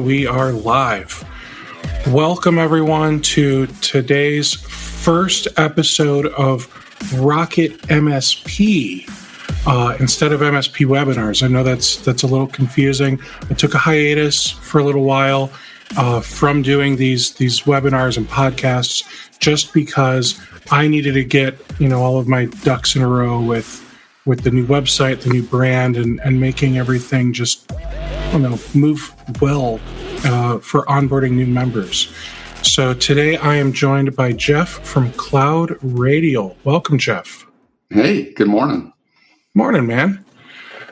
we are live. Welcome, everyone, to today's first episode of RocketMSP instead of MSP Webinars. I know that's a little confusing. I took a hiatus for a little while from doing these webinars and podcasts just because I needed to get all of my ducks in a row with the new website, the new brand, and making everything just move well for onboarding new members. So today I am joined by Jeff from CloudRadial. Welcome, Jeff. Hey, good morning. Morning, man.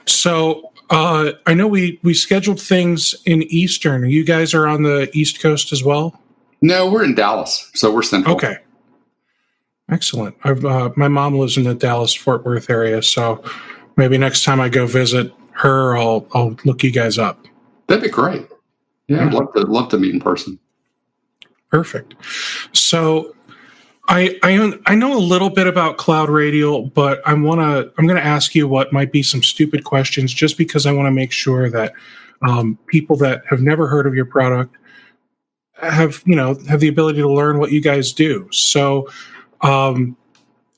So I know we scheduled things in Eastern. You guys are on the East Coast as well? No, we're in Dallas, so we're Central. Okay. Excellent. My mom lives in the Dallas-Fort Worth area, so maybe next time I go visit her, I'll look you guys up. That'd be great. Yeah, I'd love to meet in person. Perfect. So I know a little bit about CloudRadial, but I'm going to ask you what might be some stupid questions, just because I want to make sure that people that have never heard of your product have the ability to learn what you guys do. So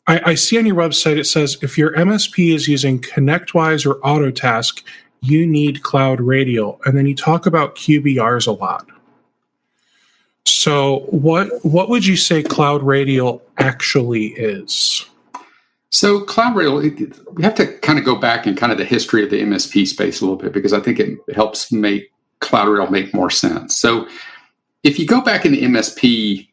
I see on your website it says if your MSP is using ConnectWise or Autotask, you need CloudRadial, and then you talk about QBRs a lot. So what would you say CloudRadial actually is? So CloudRadial, we have to kind of go back in kind of the history of the MSP space a little bit, because I think it helps make CloudRadial make more sense. So if you go back in the MSP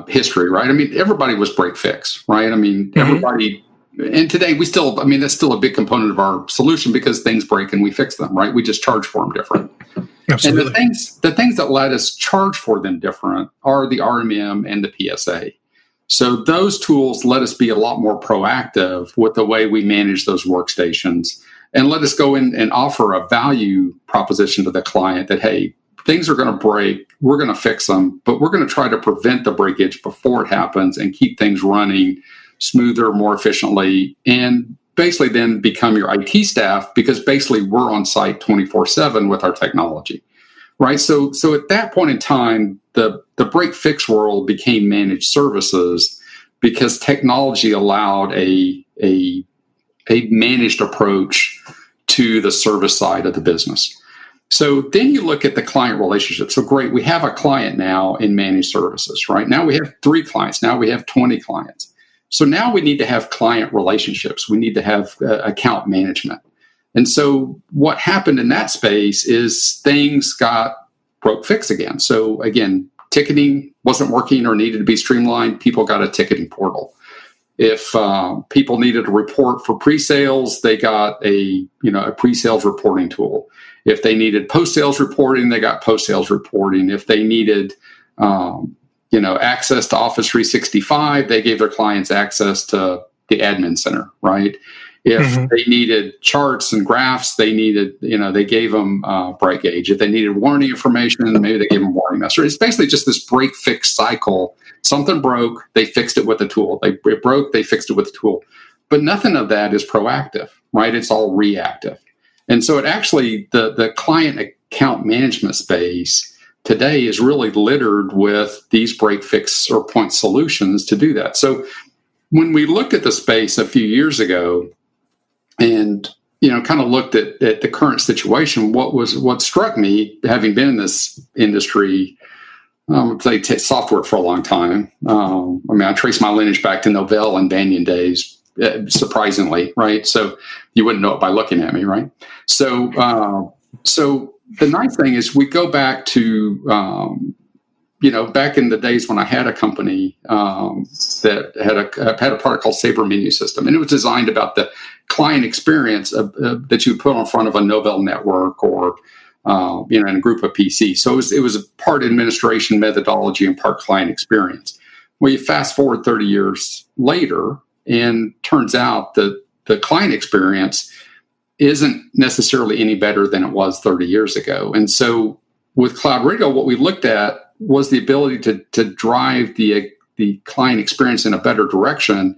history, right? I mean, everybody was break fix, right? I mean, everybody, and today we still, that's still a big component of our solution, because things break and we fix them, right? We just charge for them different. Absolutely. And the things that let us charge for them different are the RMM and the PSA. So those tools let us be a lot more proactive with the way we manage those workstations, and let us go in and offer a value proposition to the client that, hey, things are going to break, we're going to fix them, but we're going to try to prevent the breakage before it happens and keep things running smoother, more efficiently, and basically then become your IT staff, because basically we're on site 24/7 with our technology, right? So at that point in time, the break fix world became managed services, because technology allowed a managed approach to the service side of the business. So then you look at the client relationship. So great, we have a client now in managed services, right? Now we have 3 clients. Now we have 20 clients. So now we need to have client relationships. We need to have account management. And so what happened in that space is things got broke fix again. So again, ticketing wasn't working or needed to be streamlined. People got a ticketing portal. If people needed a report for pre-sales, they got a pre-sales reporting tool. If they needed post-sales reporting, they got post-sales reporting. If they needed, access to Office 365, they gave their clients access to the admin center, right? If they needed charts and graphs, they gave them BrightGauge. If they needed warranty information, maybe they gave them Warranty Master. It's basically just this break-fix cycle. Something broke, they fixed it with a tool. It broke, they fixed it with a tool. But nothing of that is proactive, right? It's all reactive. And so it actually, the client account management space today is really littered with these break fix or point solutions to do that. So when we looked at the space a few years ago and kind of looked at the current situation, what struck me, having been in this industry, I would say software for a long time. I trace my lineage back to Novell and Banyan days. Surprisingly, right? So you wouldn't know it by looking at me, right? So the nice thing is we go back to, back in the days when I had a company that had a product called Sabre Menu System, and it was designed about the client experience that you put on front of a Novell network or in a group of PCs. So it was a part administration methodology and part client experience. Well, you fast forward 30 years later, and turns out that the client experience isn't necessarily any better than it was 30 years ago. And so with CloudRadial, what we looked at was the ability to drive the client experience in a better direction,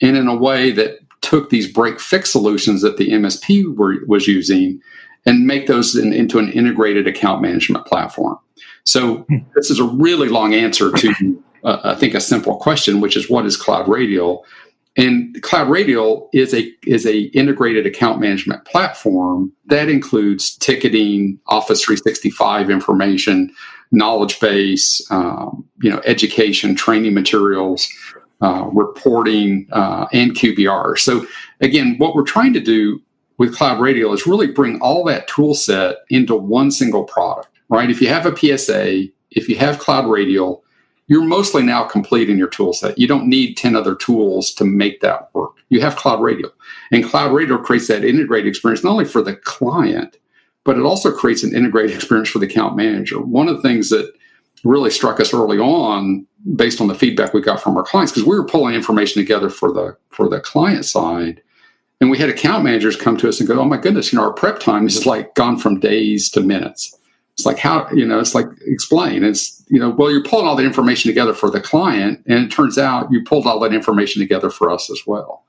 and in a way that took these break fix solutions that the MSP was using and make those into an integrated account management platform. So this is a really long answer to, I think, a simple question, which is, what is CloudRadial? And CloudRadial is a integrated account management platform that includes ticketing, Office 365 information, knowledge base, education, training materials, reporting, and QBR. So again, what we're trying to do with CloudRadial is really bring all that tool set into one single product, right? If you have a PSA, if you have CloudRadial, you're mostly now complete in your tool set. You don't need 10 other tools to make that work. You have CloudRadial. And CloudRadial creates that integrated experience, not only for the client, but it also creates an integrated experience for the account manager. One of the things that really struck us early on, based on the feedback we got from our clients, because we were pulling information together for the client side, and we had account managers come to us and go, "Oh my goodness, our prep time is like gone from days to minutes." It's like, how, it's like, explain. It's, well, you're pulling all that information together for the client, and it turns out you pulled all that information together for us as well.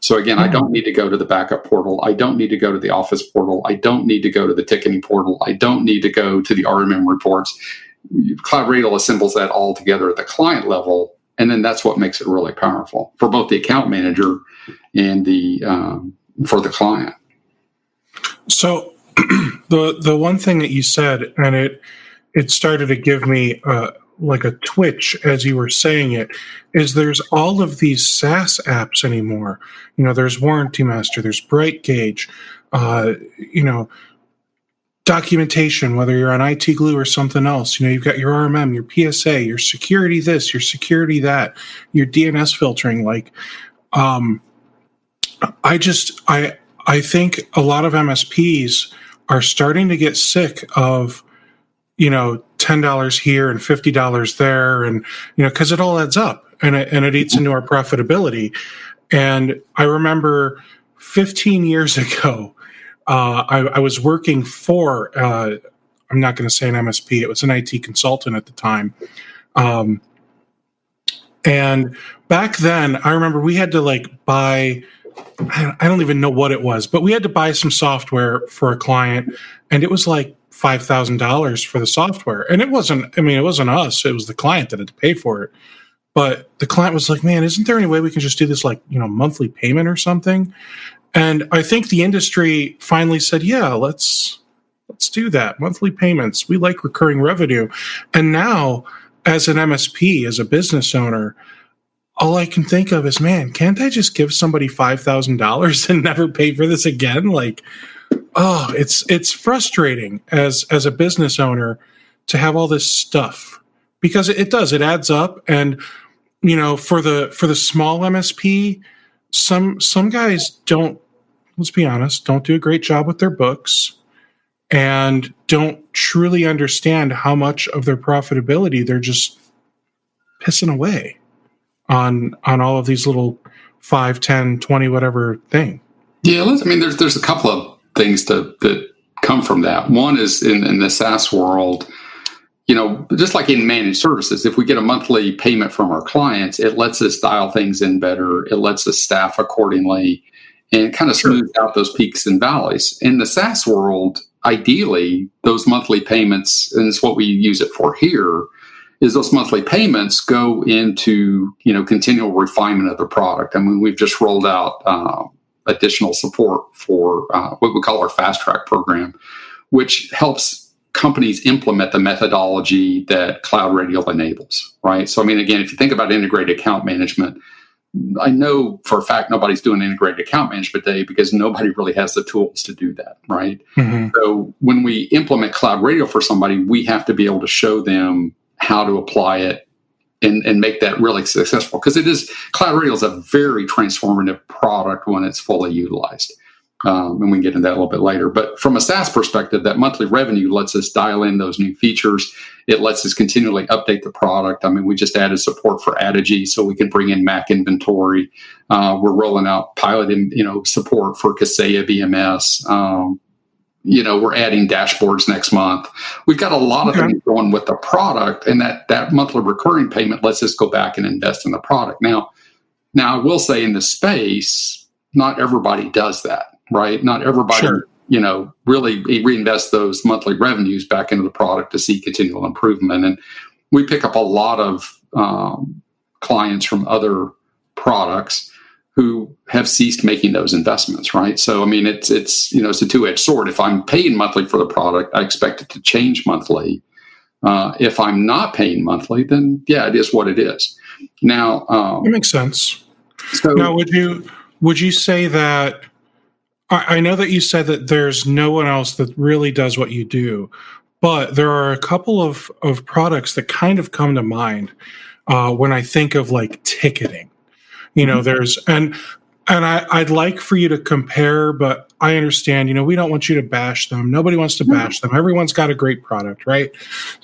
So again, I don't need to go to the backup portal. I don't need to go to the Office portal. I don't need to go to the ticketing portal. I don't need to go to the RMM reports. CloudRadial assembles that all together at the client level, and then that's what makes it really powerful for both the account manager and for the client. So the one thing that you said, and it started to give me like a twitch as you were saying it, is there's all of these SaaS apps anymore. There's Warranty Master, there's Bright Gauge, documentation, whether you're on IT Glue or something else. You've got your RMM, your PSA, your security this, your security that, your DNS filtering. Like, I think a lot of MSPs are starting to get sick of, $10 here and $50 there, and because it all adds up and it eats into our profitability. And I remember 15 years ago, I was working for, I'm not going to say an MSP, it was an IT consultant at the time. And back then, I remember we had to buy, I don't even know what it was, but we had to buy some software for a client, and it was like $5,000 for the software. And it wasn't us, it was the client that had to pay for it. But the client was like, "Man, isn't there any way we can just do this monthly payment or something?" And I think the industry finally said, "Yeah, let's do that. Monthly payments. We like recurring revenue." And now, as an MSP, as a business owner, all I can think of is, man, can't I just give somebody $5,000 and never pay for this again? It's frustrating as a business owner to have all this stuff, because it adds up. And for the small MSP, some guys don't, let's be honest, don't do a great job with their books and don't truly understand how much of their profitability they're just pissing away on all of these little 5, 10, 20, whatever thing. Yeah, there's a couple of things that come from that. One is in the SaaS world, just like in managed services, if we get a monthly payment from our clients, it lets us dial things in better. It lets us staff accordingly and kind of smooth out those peaks and valleys. In the SaaS world, ideally, those monthly payments, and it's what we use it for here, is those monthly payments go into, continual refinement of the product. We've just rolled out additional support for what we call our Fast Track program, which helps companies implement the methodology that CloudRadial enables, right? So, again, if you think about integrated account management, I know for a fact nobody's doing integrated account management today because nobody really has the tools to do that, right? Mm-hmm. So when we implement CloudRadial for somebody, we have to be able to show them how to apply it and make that really successful, because CloudRadial is a very transformative product when it's fully utilized. And we can get into that a little bit later. But from a SaaS perspective, that monthly revenue lets us dial in those new features. It lets us continually update the product. We just added support for Adigy, so we can bring in Mac inventory. We're rolling out pilot, support for Kaseya BMS. We're adding dashboards next month. We've got a lot of things going with the product, and that monthly recurring payment lets us go back and invest in the product. Now I will say in the space, not everybody does that, right? Not everybody really reinvest those monthly revenues back into the product to see continual improvement. And we pick up a lot of clients from other products who have ceased making those investments, right? So, I mean, it's a two-edged sword. If I'm paying monthly for the product, I expect it to change monthly. If I'm not paying monthly, then yeah, it is what it is. Now, that makes sense. So now, would you say that? I know that you said that there's no one else that really does what you do, but there are a couple of products that kind of come to mind when I think of like ticketing. There's and I'd like for you to compare, but I understand, we don't want you to bash them. Nobody wants to bash them. Everyone's got a great product, right?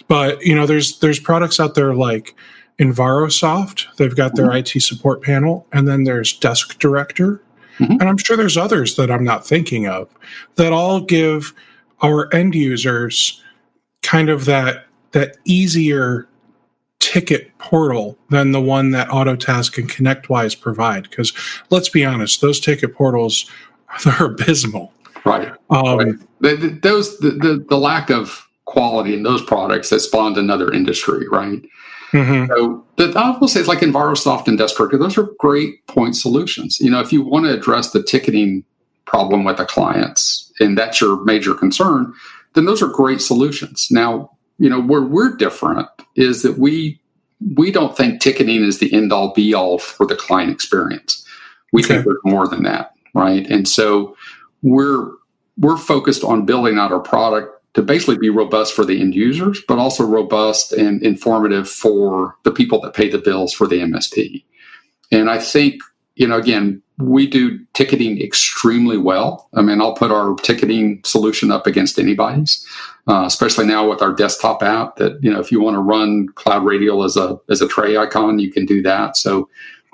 But, there's products out there like EnviroSoft. They've got their IT support panel. And then there's Desk Director. And I'm sure there's others that I'm not thinking of that all give our end users kind of that easier ticket portal than the one that Autotask and ConnectWise provide. Because let's be honest, those ticket portals, they're abysmal. Right. Right. The lack of quality in those products has spawned another industry, right? So I will say it's like EnviroSoft and Desk Director. Those are great point solutions. If you want to address the ticketing problem with the clients and that's your major concern, then those are great solutions. Now, where we're different is that we don't think ticketing is the end all be all for the client experience. We think there's more than that, right? And so we're focused on building out our product to basically be robust for the end users, but also robust and informative for the people that pay the bills for the MSP. And I think, again, we do ticketing extremely well. I mean, I'll put our ticketing solution up against anybody's, especially now with our desktop app that, if you want to run CloudRadial as a tray icon, you can do that. So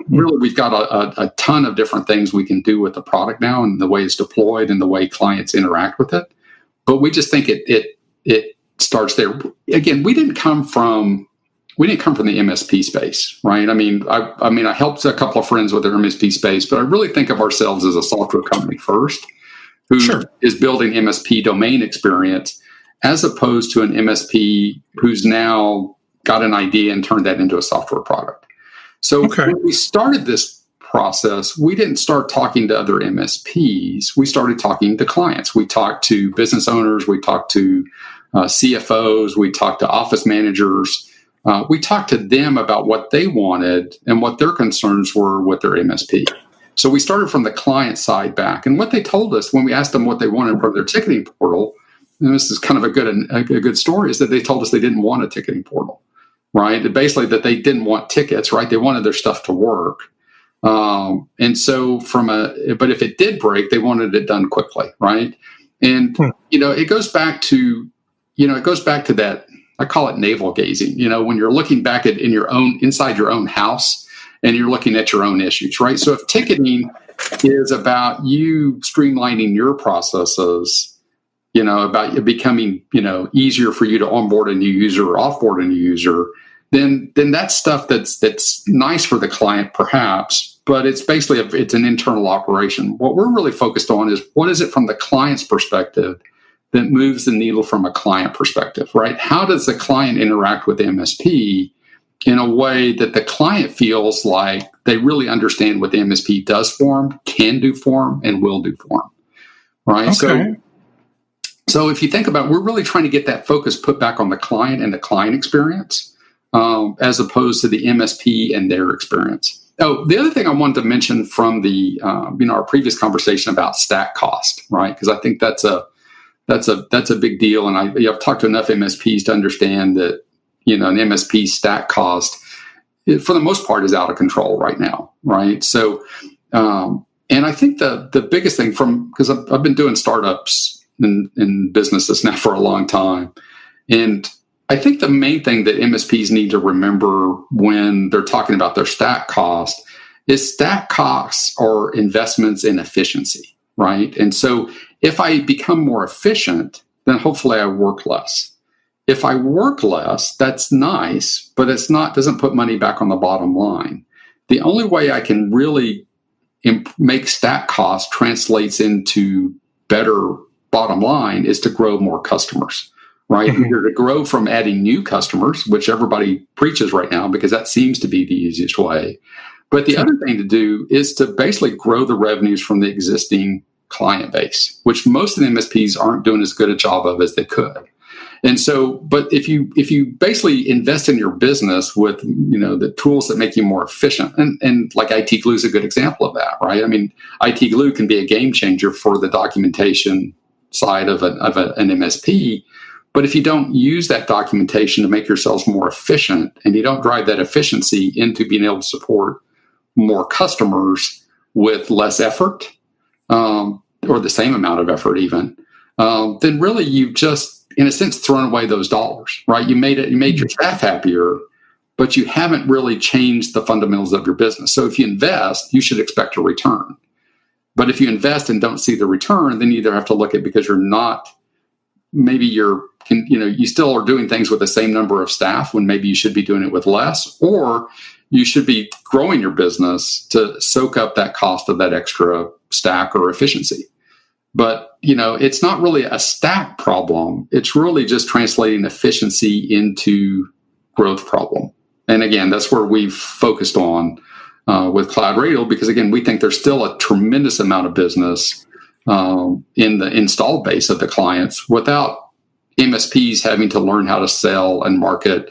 really, we've got a ton of different things we can do with the product now and the way it's deployed and the way clients interact with it. But we just think it starts there. Again, we didn't come from the MSP space, right? I mean, I helped a couple of friends with their MSP space, but I really think of ourselves as a software company first, who is building MSP domain experience, as opposed to an MSP who's now got an idea and turned that into a software product. So when we started this process, we didn't start talking to other MSPs. We started talking to clients. We talked to business owners. We talked to CFOs. We talked to office managers. We talked to them about what they wanted and what their concerns were with their MSP. So we started from the client side back. And what they told us when we asked them what they wanted from their ticketing portal, and this is kind of a good story, is that they told us they didn't want a ticketing portal, right? Basically that they didn't want tickets, right? They wanted their stuff to work. And so but if it did break, they wanted it done quickly, right? And, it goes back to that, I call it navel gazing, when you're looking back inside your own house and you're looking at your own issues, right? So if ticketing is about you streamlining your processes, about it becoming, easier for you to onboard a new user or offboard a new user, then that's stuff that's nice for the client, perhaps, but it's basically it's an internal operation. What we're really focused on is what is it from the client's perspective that moves the needle from a client perspective, right? How does the client interact with the MSP in a way that the client feels like they really understand what the MSP does for them, can do for them, and will do for them, right? So if you think about it, we're really trying to get that focus put back on the client and the client experience, as opposed to the MSP and their experience. Oh, the other thing I wanted to mention from the our previous conversation about stack cost, right? Because I think that's a big deal, and I've talked to enough MSPs to understand that an MSP stack cost, for the most part, is out of control right now, right? So, and I think the biggest thing because I've been doing startups in businesses now for a long time, and I think the main thing that MSPs need to remember when they're talking about their stack cost is stack costs are investments in efficiency, right? And so if I become more efficient, then hopefully I work less. If I work less, that's nice, but doesn't put money back on the bottom line. The only way I can really make stack cost translates into better bottom line is to grow more customers, right? Either to grow from adding new customers, which everybody preaches right now because that seems to be the easiest way. But the other thing to do is to basically grow the revenues from the existing client base, which most of the MSPs aren't doing as good a job of as they could. And so, but if you basically invest in your business with, the tools that make you more efficient, and like IT Glue is a good example of that, right? I mean, IT Glue can be a game changer for the documentation side of an MSP. But if you don't use that documentation to make yourselves more efficient, and you don't drive that efficiency into being able to support more customers with less effort, or the same amount of effort even, then really you've just, in a sense, thrown away those dollars, right? You made your staff happier, but you haven't really changed the fundamentals of your business. So if you invest, you should expect a return. But if you invest and don't see the return, then you either have to look at because you still are doing things with the same number of staff when maybe you should be doing it with less, or you should be growing your business to soak up that cost of that extra stack or efficiency. But, it's not really a stack problem. It's really just translating efficiency into growth problem. And again, that's where we've focused on with CloudRadial, because again, we think there's still a tremendous amount of business in the installed base of the clients without MSPs having to learn how to sell and market,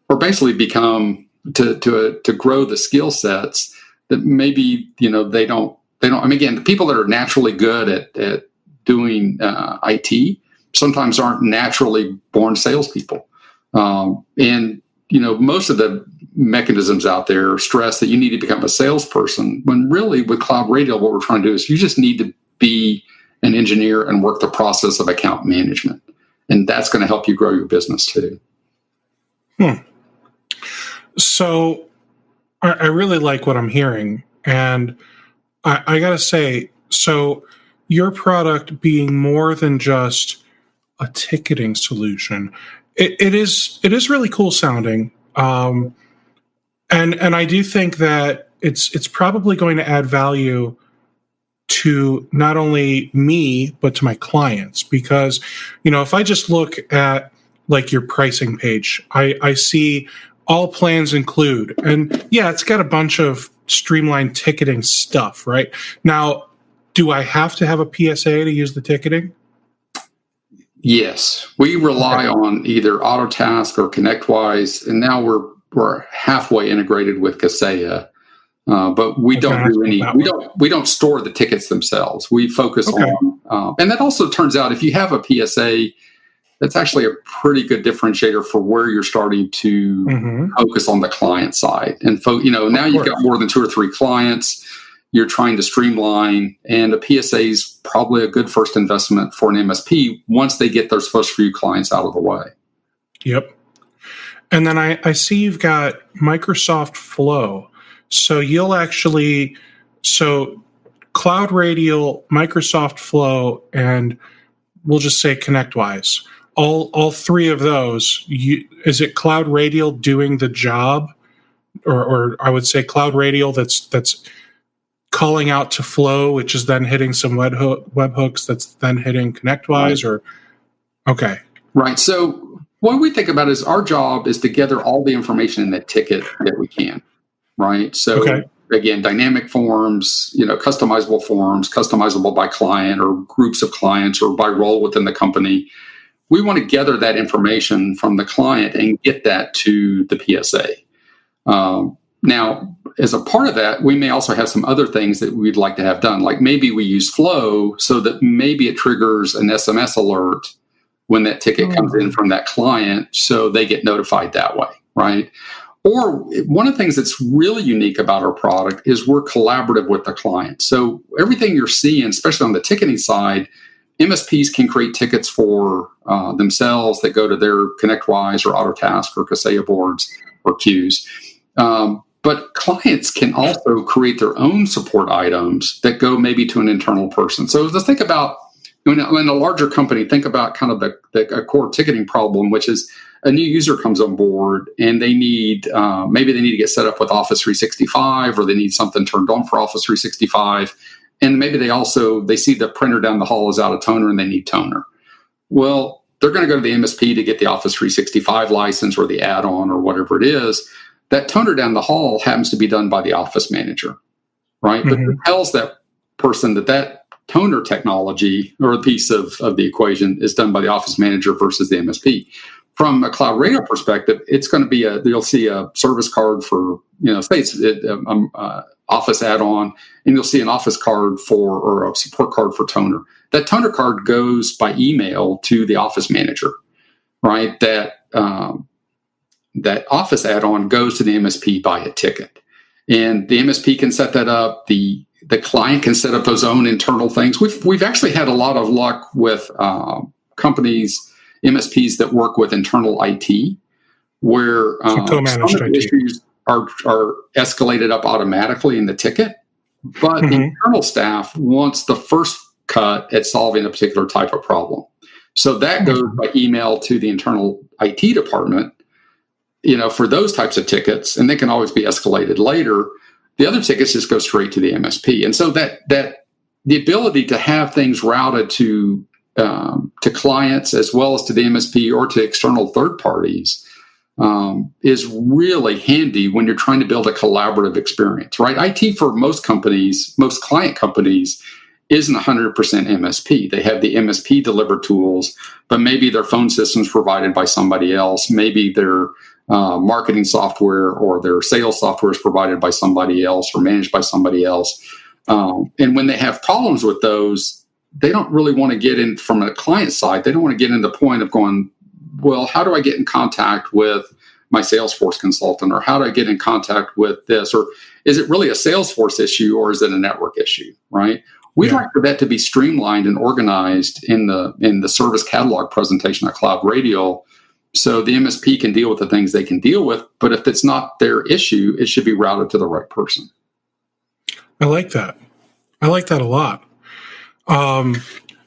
or basically become to grow the skill sets that maybe they don't. I mean, again, the people that are naturally good at doing IT sometimes aren't naturally born salespeople, and most of the mechanisms out there stress that you need to become a salesperson. When really, with CloudRadial, what we're trying to do is you just need to be an engineer and work the process of account management. And that's going to help you grow your business too. So I really like what I'm hearing. And I got to say, so your product being more than just a ticketing solution, it is really cool sounding. And I do think that it's probably going to add value to not only me, but to my clients, because, if I just look at like your pricing page, I see all plans include, and yeah, it's got a bunch of streamlined ticketing stuff, right? Now, do I have to have a PSA to use the ticketing? Yes, we rely on either Autotask or ConnectWise, and now we're halfway integrated with Kaseya. But we don't do any. We don't store the tickets themselves. We focus on, and that also turns out if you have a PSA, that's actually a pretty good differentiator for where you're starting to focus on the client side. And now you've got more than 2 or 3 clients. You're trying to streamline, and a PSA is probably a good first investment for an MSP once they get those first few clients out of the way. Yep. And then I see you've got Microsoft Flow. So CloudRadial, Microsoft Flow, and we'll just say ConnectWise. All 3 of those, is it CloudRadial doing the job? Or I would say CloudRadial that's calling out to Flow, which is then hitting some webhooks that's then hitting ConnectWise, or okay. Right. So what we think about is our job is to gather all the information in that ticket that we can. Right. So again, dynamic forms, customizable forms, customizable by client or groups of clients or by role within the company. We want to gather that information from the client and get that to the PSA. Now, as a part of that, we may also have some other things that we'd like to have done. Like maybe we use Flow so that maybe it triggers an SMS alert when that ticket comes in from that client, so they get notified that way. Right. Or one of the things that's really unique about our product is we're collaborative with the client. So everything you're seeing, especially on the ticketing side, MSPs can create tickets for themselves that go to their ConnectWise or Autotask or Kaseya boards or queues. But clients can also create their own support items that go maybe to an internal person. So let's think about, in a larger company, think about kind of the core ticketing problem, which is a new user comes on board and they need, maybe they need to get set up with Office 365, or they need something turned on for Office 365. And maybe they see the printer down the hall is out of toner and they need toner. Well, they're going to go to the MSP to get the Office 365 license or the add-on or whatever it is. That toner down the hall happens to be done by the office manager, right? But it tells that person that toner technology or a piece of the equation is done by the office manager versus the MSP. From a CloudRadial perspective, it's going to be you'll see a service card for, say it's Office add-on, and you'll see an Office card or a support card for toner. That toner card goes by email to the office manager, right? That Office add-on goes to the MSP by a ticket. And the MSP can set that up. The client can set up those own internal things. We've actually had a lot of luck with companies, MSPs that work with internal IT, where some of the issues are escalated up automatically in the ticket, but the internal staff wants the first cut at solving a particular type of problem. So that goes by email to the internal IT department, for those types of tickets, and they can always be escalated later. The other tickets just go straight to the MSP. And so that the ability to have things routed to clients as well as to the MSP or to external third parties is really handy when you're trying to build a collaborative experience, right? IT for most companies, most client companies, isn't 100% MSP. They have the MSP delivered tools, but maybe their phone system's provided by somebody else. Maybe their marketing software or their sales software is provided by somebody else or managed by somebody else. And when they have problems with those, they don't really want to get in from a client side. They don't want to get in the point of going, well, how do I get in contact with my Salesforce consultant, or how do I get in contact with this? Or is it really a Salesforce issue, or is it a network issue, right? We'd like for that to be streamlined and organized in the service catalog presentation at CloudRadial, so the MSP can deal with the things they can deal with. But if it's not their issue, it should be routed to the right person. I like that. I like that a lot.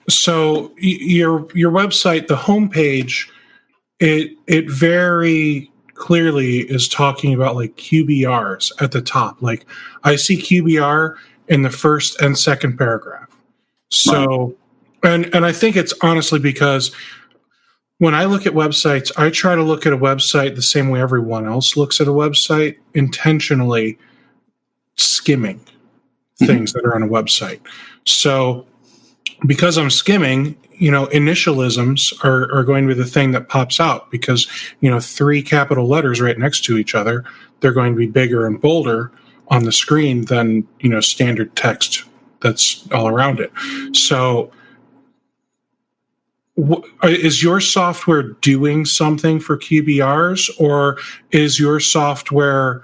So your website, the homepage, it very clearly is talking about like QBRs at the top. Like I see QBR in the first and second paragraph. So, right. And I think it's honestly because when I look at websites, I try to look at a website the same way everyone else looks at a website, intentionally skimming things that are on a website. So because I'm skimming, initialisms are going to be the thing that pops out because, 3 capital letters right next to each other, they're going to be bigger and bolder on the screen than, standard text that's all around it. So is your software doing something for QBRs, or is your software,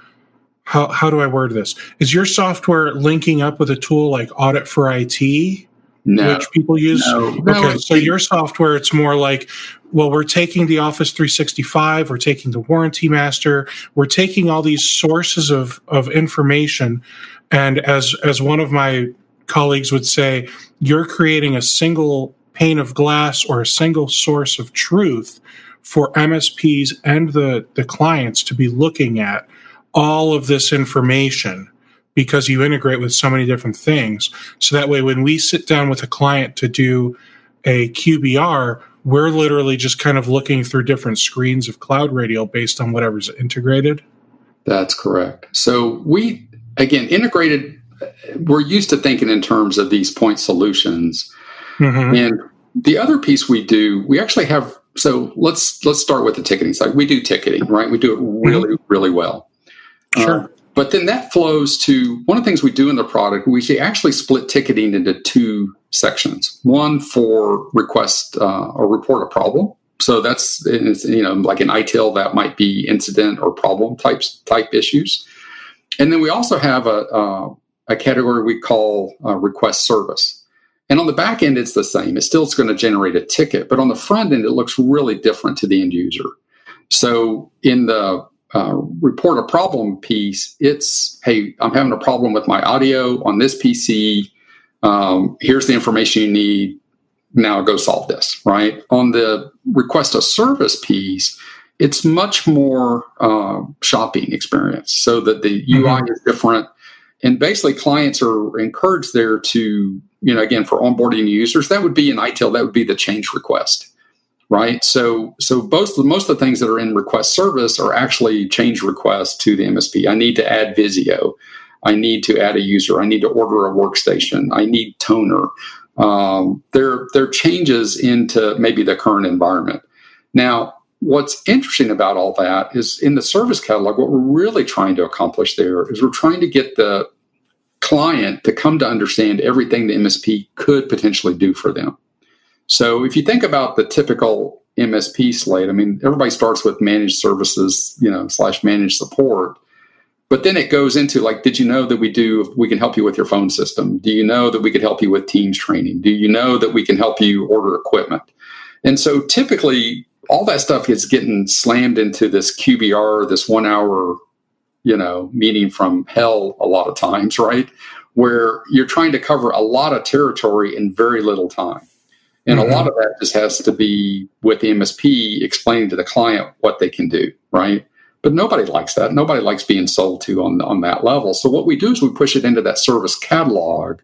how do I word this? Is your software linking up with a tool like Audit for IT? No, which people use? No, so your software, it's more like, well, we're taking the Office 365, we're taking the Warranty Master, we're taking all these sources of information, and as one of my colleagues would say, you're creating a single pane of glass or a single source of truth for MSPs and the clients to be looking at all of this information, because you integrate with so many different things. So that way, when we sit down with a client to do a QBR, we're literally just kind of looking through different screens of CloudRadial based on whatever's integrated. That's correct. So we, again, integrated, we're used to thinking in terms of these point solutions. Mm-hmm. And the other piece we do, we actually have, so let's start with the ticketing side. We do ticketing, right? We do it really, really well. Sure. But then that flows to one of the things we do in the product. We actually split ticketing into 2 sections. One for request or report a problem. So that's, like in ITIL, that might be incident or problem type issues. And then we also have a category we call request service. And on the back end, it's the same. It's still going to generate a ticket, but on the front end, it looks really different to the end user. So in the report a problem piece, it's, hey, I'm having a problem with my audio on this PC. Here's the information you need. Now go solve this, right? On the request a service piece, it's much more shopping experience, so that the UI is different. And basically clients are encouraged there to, again, for onboarding users, that would be in ITIL, that would be the change request, right? So most of the things that are in request service are actually change requests to the MSP. I need to add Visio. I need to add a user. I need to order a workstation. I need toner. They're changes into maybe the current environment. Now, what's interesting about all that is in the service catalog, what we're really trying to accomplish there is we're trying to get the client to come to understand everything the MSP could potentially do for them. So if you think about the typical MSP slate, I mean, everybody starts with managed services, / managed support. But then it goes into like, did you know that we can help you with your phone system? Do you know that we could help you with Teams training? Do you know that we can help you order equipment? And so typically all that stuff is getting slammed into this QBR, this 1 hour, meeting from hell a lot of times, right? Where you're trying to cover a lot of territory in very little time. And a lot of that just has to be with the MSP explaining to the client what they can do, right? But nobody likes that. Nobody likes being sold to on that level. So what we do is we push it into that service catalog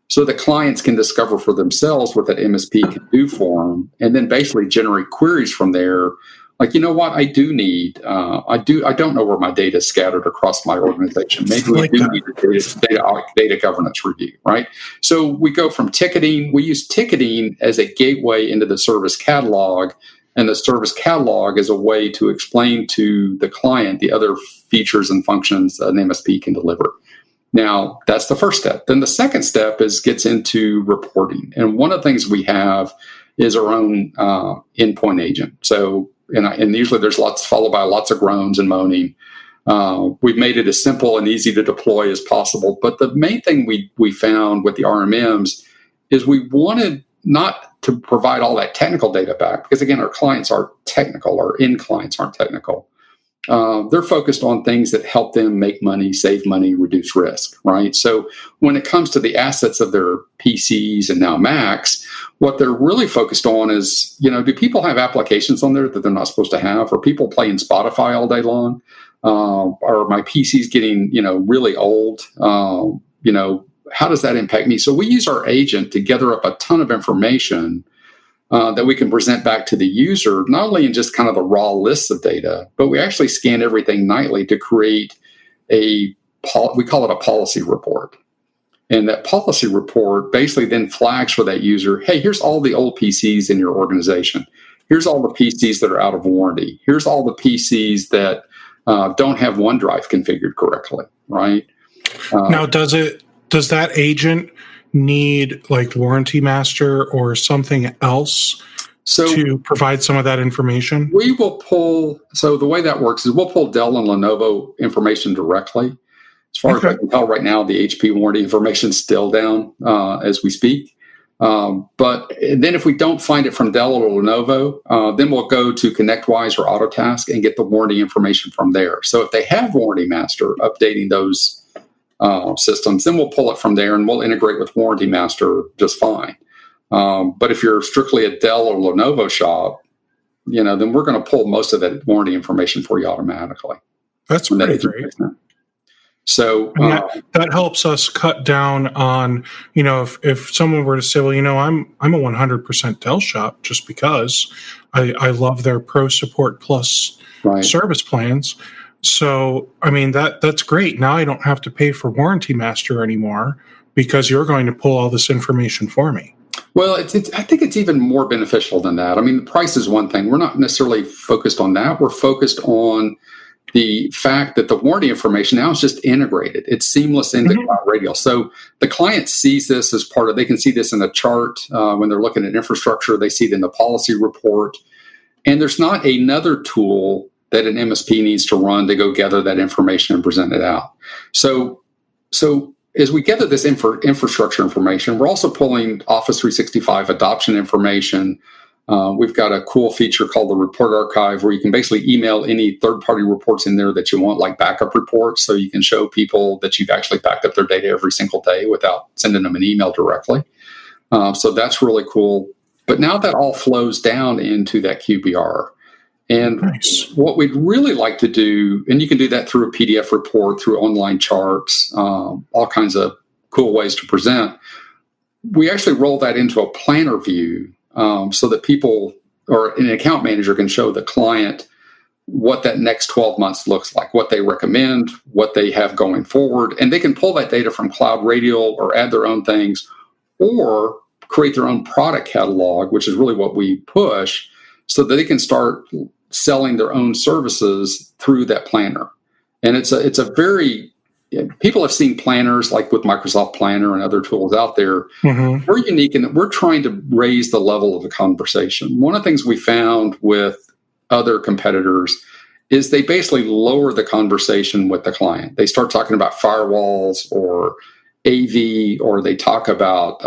so the clients can discover for themselves what that MSP can do for them, and then basically generate queries from there. Like, you know what, I do need, I don't know where my data is scattered across my organization. Maybe we do need a data governance review, right? So we go from ticketing, we use ticketing as a gateway into the service catalog, and the service catalog is a way to explain to the client the other features and functions an MSP can deliver. Now, that's the first step. Then the second step gets into reporting. And one of the things we have is our own endpoint agent. So, and usually there's followed by lots of groans and moaning. We've made it as simple and easy to deploy as possible. But the main thing we found with the RMMs is we wanted not to provide all that technical data back, because again, our clients aren't technical, our end clients aren't technical. They're focused on things that help them make money, save money, reduce risk, right? So when it comes to the assets of their PCs and now Macs, what they're really focused on is, do people have applications on there that they're not supposed to have? Are people playing Spotify all day long? Are my PCs getting, really old? How does that impact me? So we use our agent to gather up a ton of information that we can present back to the user, not only in just kind of the raw lists of data, but we actually scan everything nightly to create we call it a policy report. And that policy report basically then flags for that user, hey, here's all the old PCs in your organization. Here's all the PCs that are out of warranty. Here's all the PCs that don't have OneDrive configured correctly, right? Now, does that agent need like Warranty Master or something else to provide some of that information? We will pull, so the way that works is we'll pull Dell and Lenovo information directly. As far as I can tell right now, the HP warranty information is still down as we speak. But then if we don't find it from Dell or Lenovo, then we'll go to ConnectWise or Autotask and get the warranty information from there. So if they have Warranty Master updating those systems, then we'll pull it from there and we'll integrate with Warranty Master just fine. But if you're strictly a Dell or Lenovo shop, then we're going to pull most of that warranty information for you automatically. That's pretty great. So that helps us cut down on, if someone were to say, well, I'm a 100% Dell shop just because I love their Pro Support Plus service plans. So, that's great. Now I don't have to pay for Warranty Master anymore because you're going to pull all this information for me. Well, I think it's even more beneficial than that. The price is one thing. We're not necessarily focused on that. We're focused on the fact that the warranty information now is just integrated. It's seamless into CloudRadial. So the client sees this as they can see this in a chart when they're looking at infrastructure. They see it in the policy report. And there's not another tool that an MSP needs to run to go gather that information and present it out. So as we gather this infrastructure information, we're also pulling Office 365 adoption information. We've got a cool feature called the Report Archive where you can basically email any third-party reports in there that you want, like backup reports, so you can show people that you've actually backed up their data every single day without sending them an email directly. So that's really cool. But now that all flows down into that QBR. And nice. What we'd really like to do, and you can do that through a PDF report, through online charts, all kinds of cool ways to present. We actually roll that into a planner view so that people or an account manager can show the client what that next 12 months looks like, what they recommend, what they have going forward. And they can pull that data from CloudRadial or add their own things or create their own product catalog, which is really what we push, so that they can start selling their own services through that planner. And it's a very, people have seen planners like with Microsoft Planner and other tools out there. Mm-hmm. We're unique in that we're trying to raise the level of the conversation. One of the things we found with other competitors is they basically lower the conversation with the client. They start talking about firewalls or AV, or they talk about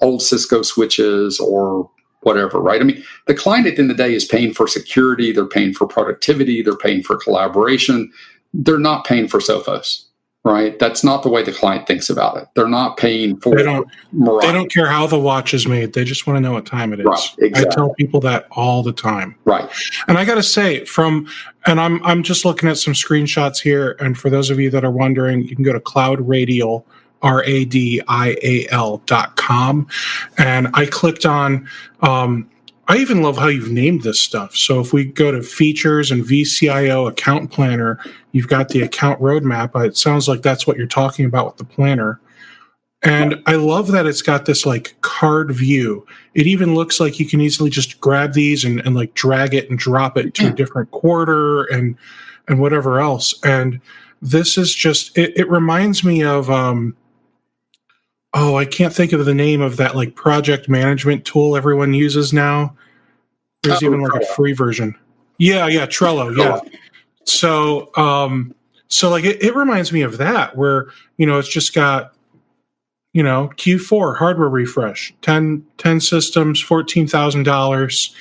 old Cisco switches or whatever, right? I mean, the client at the end of the day is paying for security, they're paying for productivity, they're paying for collaboration. They're not paying for Sophos, right? That's not the way the client thinks about it. They're not paying for They don't care how the watch is made. They just want to know what time it is. Right, exactly. I tell people that all the time. Right. And I got to say, I'm just looking at some screenshots here. And for those of you that are wondering, you can go to CloudRadial, RADIAL.com. And I clicked on, I even love how you've named this stuff. So if we go to features and VCIO account planner, you've got the account roadmap. It sounds like that's what you're talking about with the planner. And I love that it's got this like card view. It even looks like you can easily just grab these and like drag it and drop it to a different quarter and whatever else. And this is just, it reminds me of, I can't think of the name of that like project management tool everyone uses now. There's even like a free version. Yeah, Trello. Yeah. So like it reminds me of that, where, it's just got, Q4 hardware refresh, 10 systems, $14,000.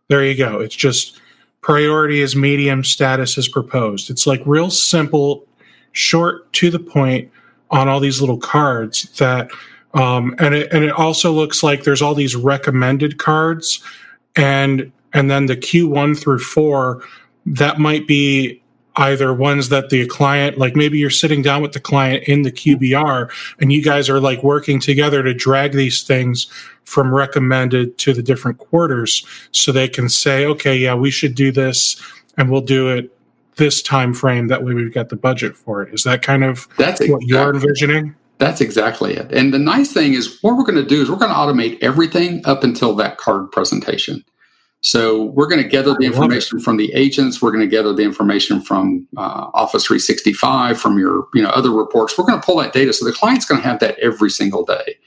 There you go. It's just priority is medium, status is proposed. It's like real simple, short, to the point on all these little cards that, and it also looks like there's all these recommended cards, and then the Q1 through 4, that might be either ones that the client, like maybe you're sitting down with the client in the QBR and you guys are like working together to drag these things from recommended to the different quarters so they can say, okay, yeah, we should do this and we'll do it this time frame. That way we've got the budget for it. Is that kind of what you're envisioning? That's exactly it. And the nice thing is what we're going to do is we're going to automate everything up until that card presentation. So we're going to gather the information from the agents. We're going to gather the information from Office 365, from your other reports. We're going to pull that data. So the client's going to have that every single day.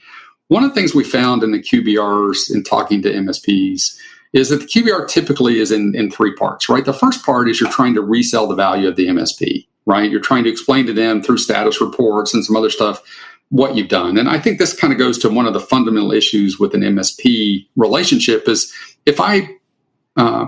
One of the things we found in the QBRs in talking to MSPs is that the QBR typically is in 3 parts, right? The first part is you're trying to resell the value of the MSP, right? You're trying to explain to them through status reports and some other stuff what you've done. And I think this kind of goes to one of the fundamental issues with an MSP relationship is if I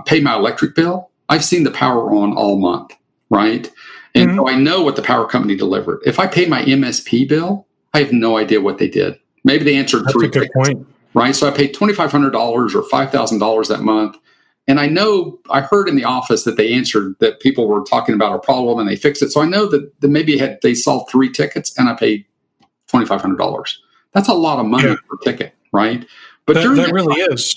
pay my electric bill, I've seen the power on all month, right? And so I know what the power company delivered. If I pay my MSP bill, I have no idea what they did. Maybe they answered 3 tickets, point. Right? So I paid $2,500 or $5,000 that month. And I heard in the office that they answered that people were talking about a problem and they fixed it. So I know that maybe they solved 3 tickets and I paid $2,500. That's a lot of money per ticket, right? But that really is.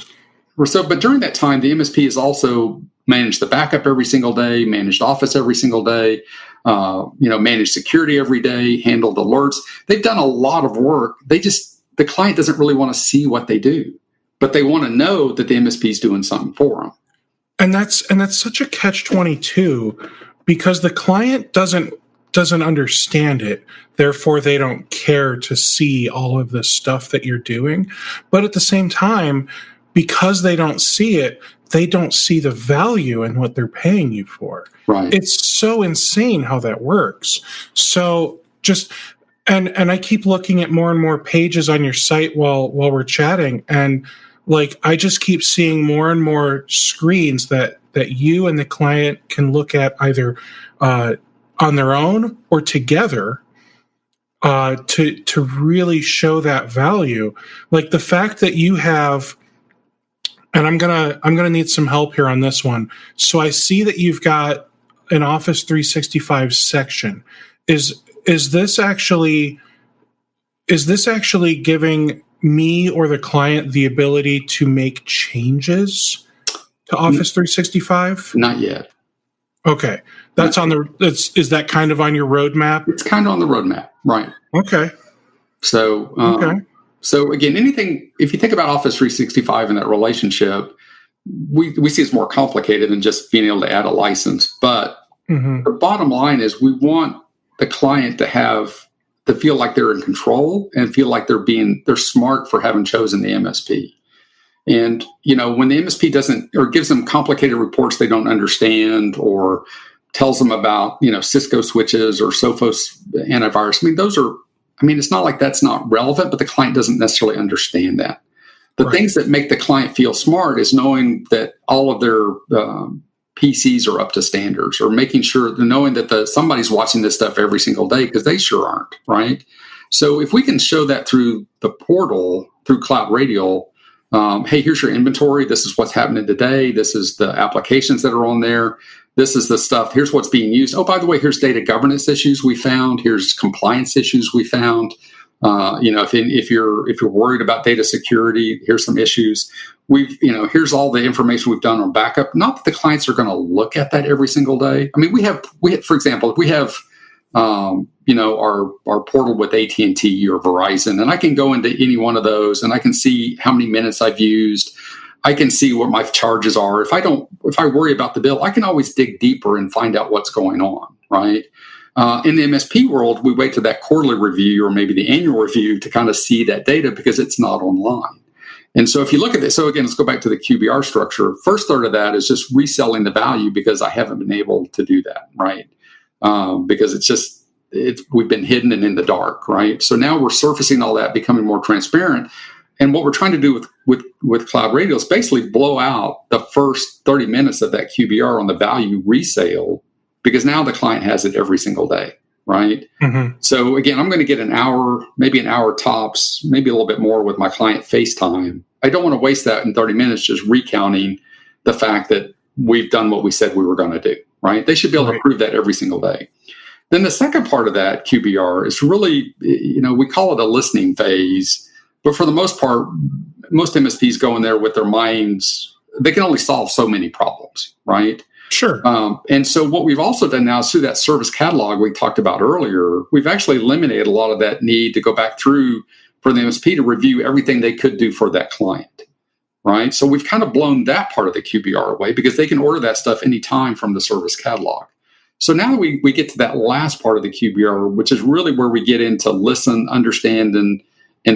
But during that time, the MSP has also managed the backup every single day, managed Office every single day, managed security every day, handled alerts. They've done a lot of work. The client doesn't really want to see what they do, but they want to know that the MSP is doing something for them. And that's such a catch-22 because the client doesn't understand it. Therefore, they don't care to see all of this stuff that you're doing. But at the same time, because they don't see it, they don't see the value in what they're paying you for. Right. It's so insane how that works. So just, and I keep looking at more and more pages on your site while we're chatting. And like, I just keep seeing more and more screens that you and the client can look at either on their own or together to really show that value. Like the fact that you have, And I'm gonna need some help here on this one. So I see that you've got an Office 365 section. Is this actually giving me or the client the ability to make changes to Office 365? Not yet. Okay, that's on the. Is that kind of on your roadmap? It's kind of on the roadmap, right? Okay. So Okay. So again, if you think about Office 365 and that relationship, we see it's more complicated than just being able to add a license. But the bottom line is we want the client to feel like they're in control and feel like they're smart for having chosen the MSP. And, when the MSP doesn't, or gives them complicated reports they don't understand, or tells them about, Cisco switches or Sophos antivirus, it's not like that's not relevant, but the client doesn't necessarily understand that. The things that make the client feel smart is knowing that all of their PCs are up to standards, or knowing that somebody's watching this stuff every single day, because they sure aren't, right? So if we can show that through the portal, through CloudRadial, hey, here's your inventory. This is what's happening today. This is the applications that are on there. This is the stuff. Here's what's being used. Oh, by the way, here's data governance issues we found. Here's compliance issues we found. If you're worried about data security, here's some issues. Here's all the information we've done on backup. Not that the clients are going to look at that every single day. I mean, we have, for example, we have, our portal with AT&T or Verizon, and I can go into any one of those and I can see how many minutes I've used. I can see what my charges are. If I worry about the bill, I can always dig deeper and find out what's going on, right? In the MSP world, we wait to that quarterly review or maybe the annual review to kind of see that data, because it's not online. And so if you look at this, so again, let's go back to the QBR structure. First third of that is just reselling the value, because I haven't been able to do that, right? Because we've been hidden and in the dark, right? So now we're surfacing all that, becoming more transparent. And what we're trying to do with CloudRadial is basically blow out the first 30 minutes of that QBR on the value resale, because now the client has it every single day, right? So again, I'm going to get an hour, maybe an hour tops, maybe a little bit more with my client FaceTime. I don't want to waste that in 30 minutes just recounting the fact that we've done what we said we were going to do, right? They should be able to prove that every single day. Then the second part of that QBR is really, we call it a listening phase. But for the most part, most MSPs go in there with their minds, they can only solve so many problems, right? Sure. And so what we've also done now is through that service catalog we talked about earlier, we've actually eliminated a lot of that need to go back through for the MSP to review everything they could do for that client, right? So we've kind of blown that part of the QBR away, because they can order that stuff anytime from the service catalog. So now we get to that last part of the QBR, which is really where we get into listen, understand, and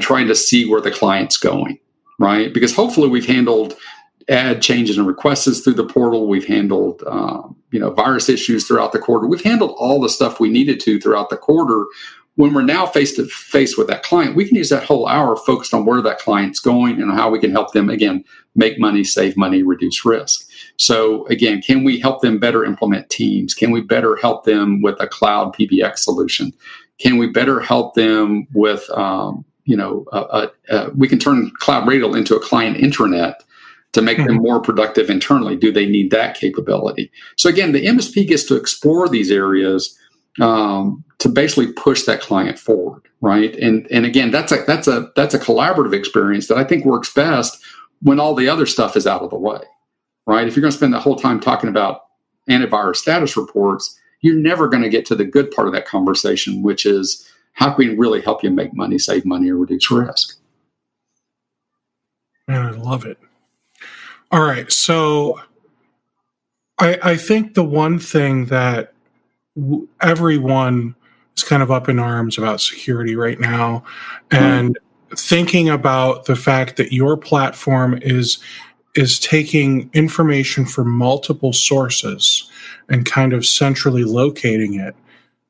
trying to see where the client's going, right? Because hopefully we've handled add changes and requests through the portal. We've handled, virus issues throughout the quarter. We've handled all the stuff we needed to throughout the quarter. When we're now face to face with that client, we can use that whole hour focused on where that client's going and how we can help them, again, make money, save money, reduce risk. So again, can we help them better implement Teams? Can we better help them with a cloud PBX solution? Can we better help them with, we can turn CloudRadial into a client intranet to make them more productive internally. Do they need that capability? So again, the MSP gets to explore these areas to basically push that client forward, right? And again, that's a collaborative experience that I think works best when all the other stuff is out of the way, right? If you're going to spend the whole time talking about antivirus status reports, you're never going to get to the good part of that conversation, which is how can we really help you make money, save money, or reduce risk? Man, I love it. All right. So I think the one thing that everyone is kind of up in arms about security right now, and thinking about the fact that your platform is taking information from multiple sources and kind of centrally locating it,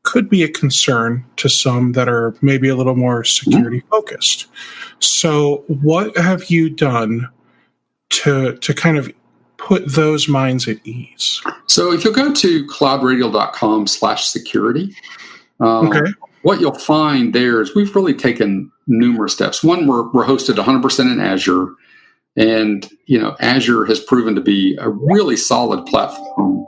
could be a concern to some that are maybe a little more security focused. So what have you done to kind of put those minds at ease? So if you'll go to cloudradial.com/security, what you'll find there is we've really taken numerous steps. One, we're hosted 100% in Azure. And, Azure has proven to be a really solid platform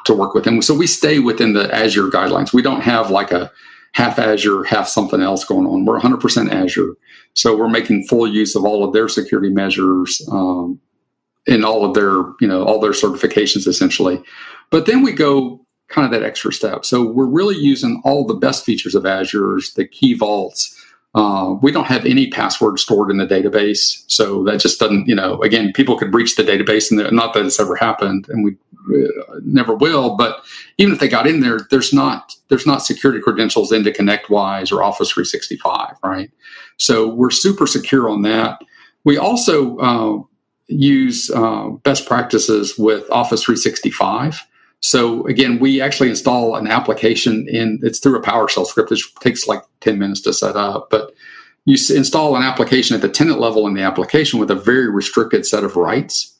to work with. And so we stay within the Azure guidelines. We don't have like a half Azure, half something else going on. We're 100% Azure. So we're making full use of all of their security measures and all of their, all their certifications essentially. But then we go kind of that extra step. So we're really using all the best features of Azure's, the key vaults. We don't have any password stored in the database. So that just doesn't, again, people could breach the database, and not that it's ever happened, and we never will. But even if they got in there, there's not security credentials into ConnectWise or Office 365, right? So we're super secure on that. We also use best practices with Office 365. So again, we actually install an application it's through a PowerShell script, which takes like 10 minutes to set up. But you install an application at the tenant level in the application with a very restricted set of rights.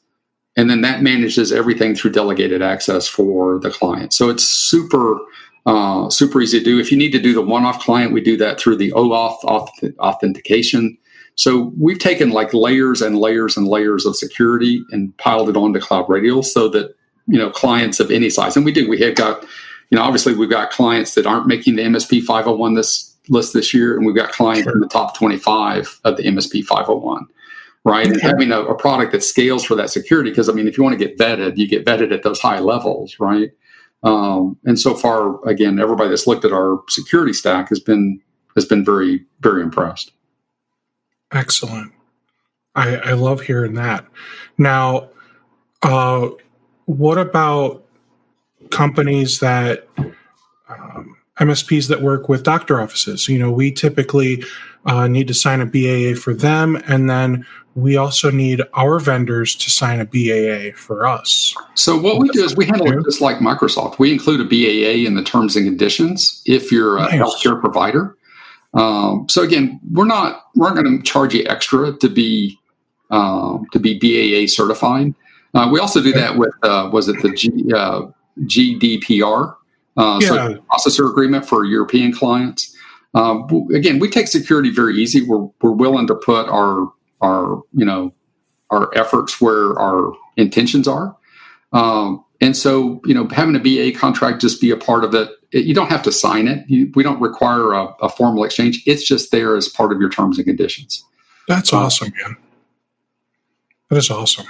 And then that manages everything through delegated access for the client. So it's super easy to do. If you need to do the one-off client, we do that through the OAuth authentication. So we've taken like layers and layers and layers of security and piled it onto CloudRadial so that clients of any size. And we have got, obviously we've got clients that aren't making the MSP 501 list this year. And we've got clients in the top 25 of the MSP 501, right? And having a product that scales for that security, because if you want to get vetted, you get vetted at those high levels, right? And so far, again, everybody that's looked at our security stack has been very, very impressed. Excellent. I love hearing that. Now, what about companies that MSPs that work with doctor offices? We typically need to sign a BAA for them, and then we also need our vendors to sign a BAA for us. So what we do is we handle it just like Microsoft. We include a BAA in the terms and conditions if you're a healthcare provider. So again, we're not going to charge you extra to be BAA certified. We also do that with the GDPR, so processor agreement for European clients. Again, we take security very easy. We're willing to put our efforts where our intentions are. And so, having a BA contract just be a part of it. You don't have to sign it. We don't require a formal exchange. It's just there as part of your terms and conditions. That's awesome, man. That is awesome.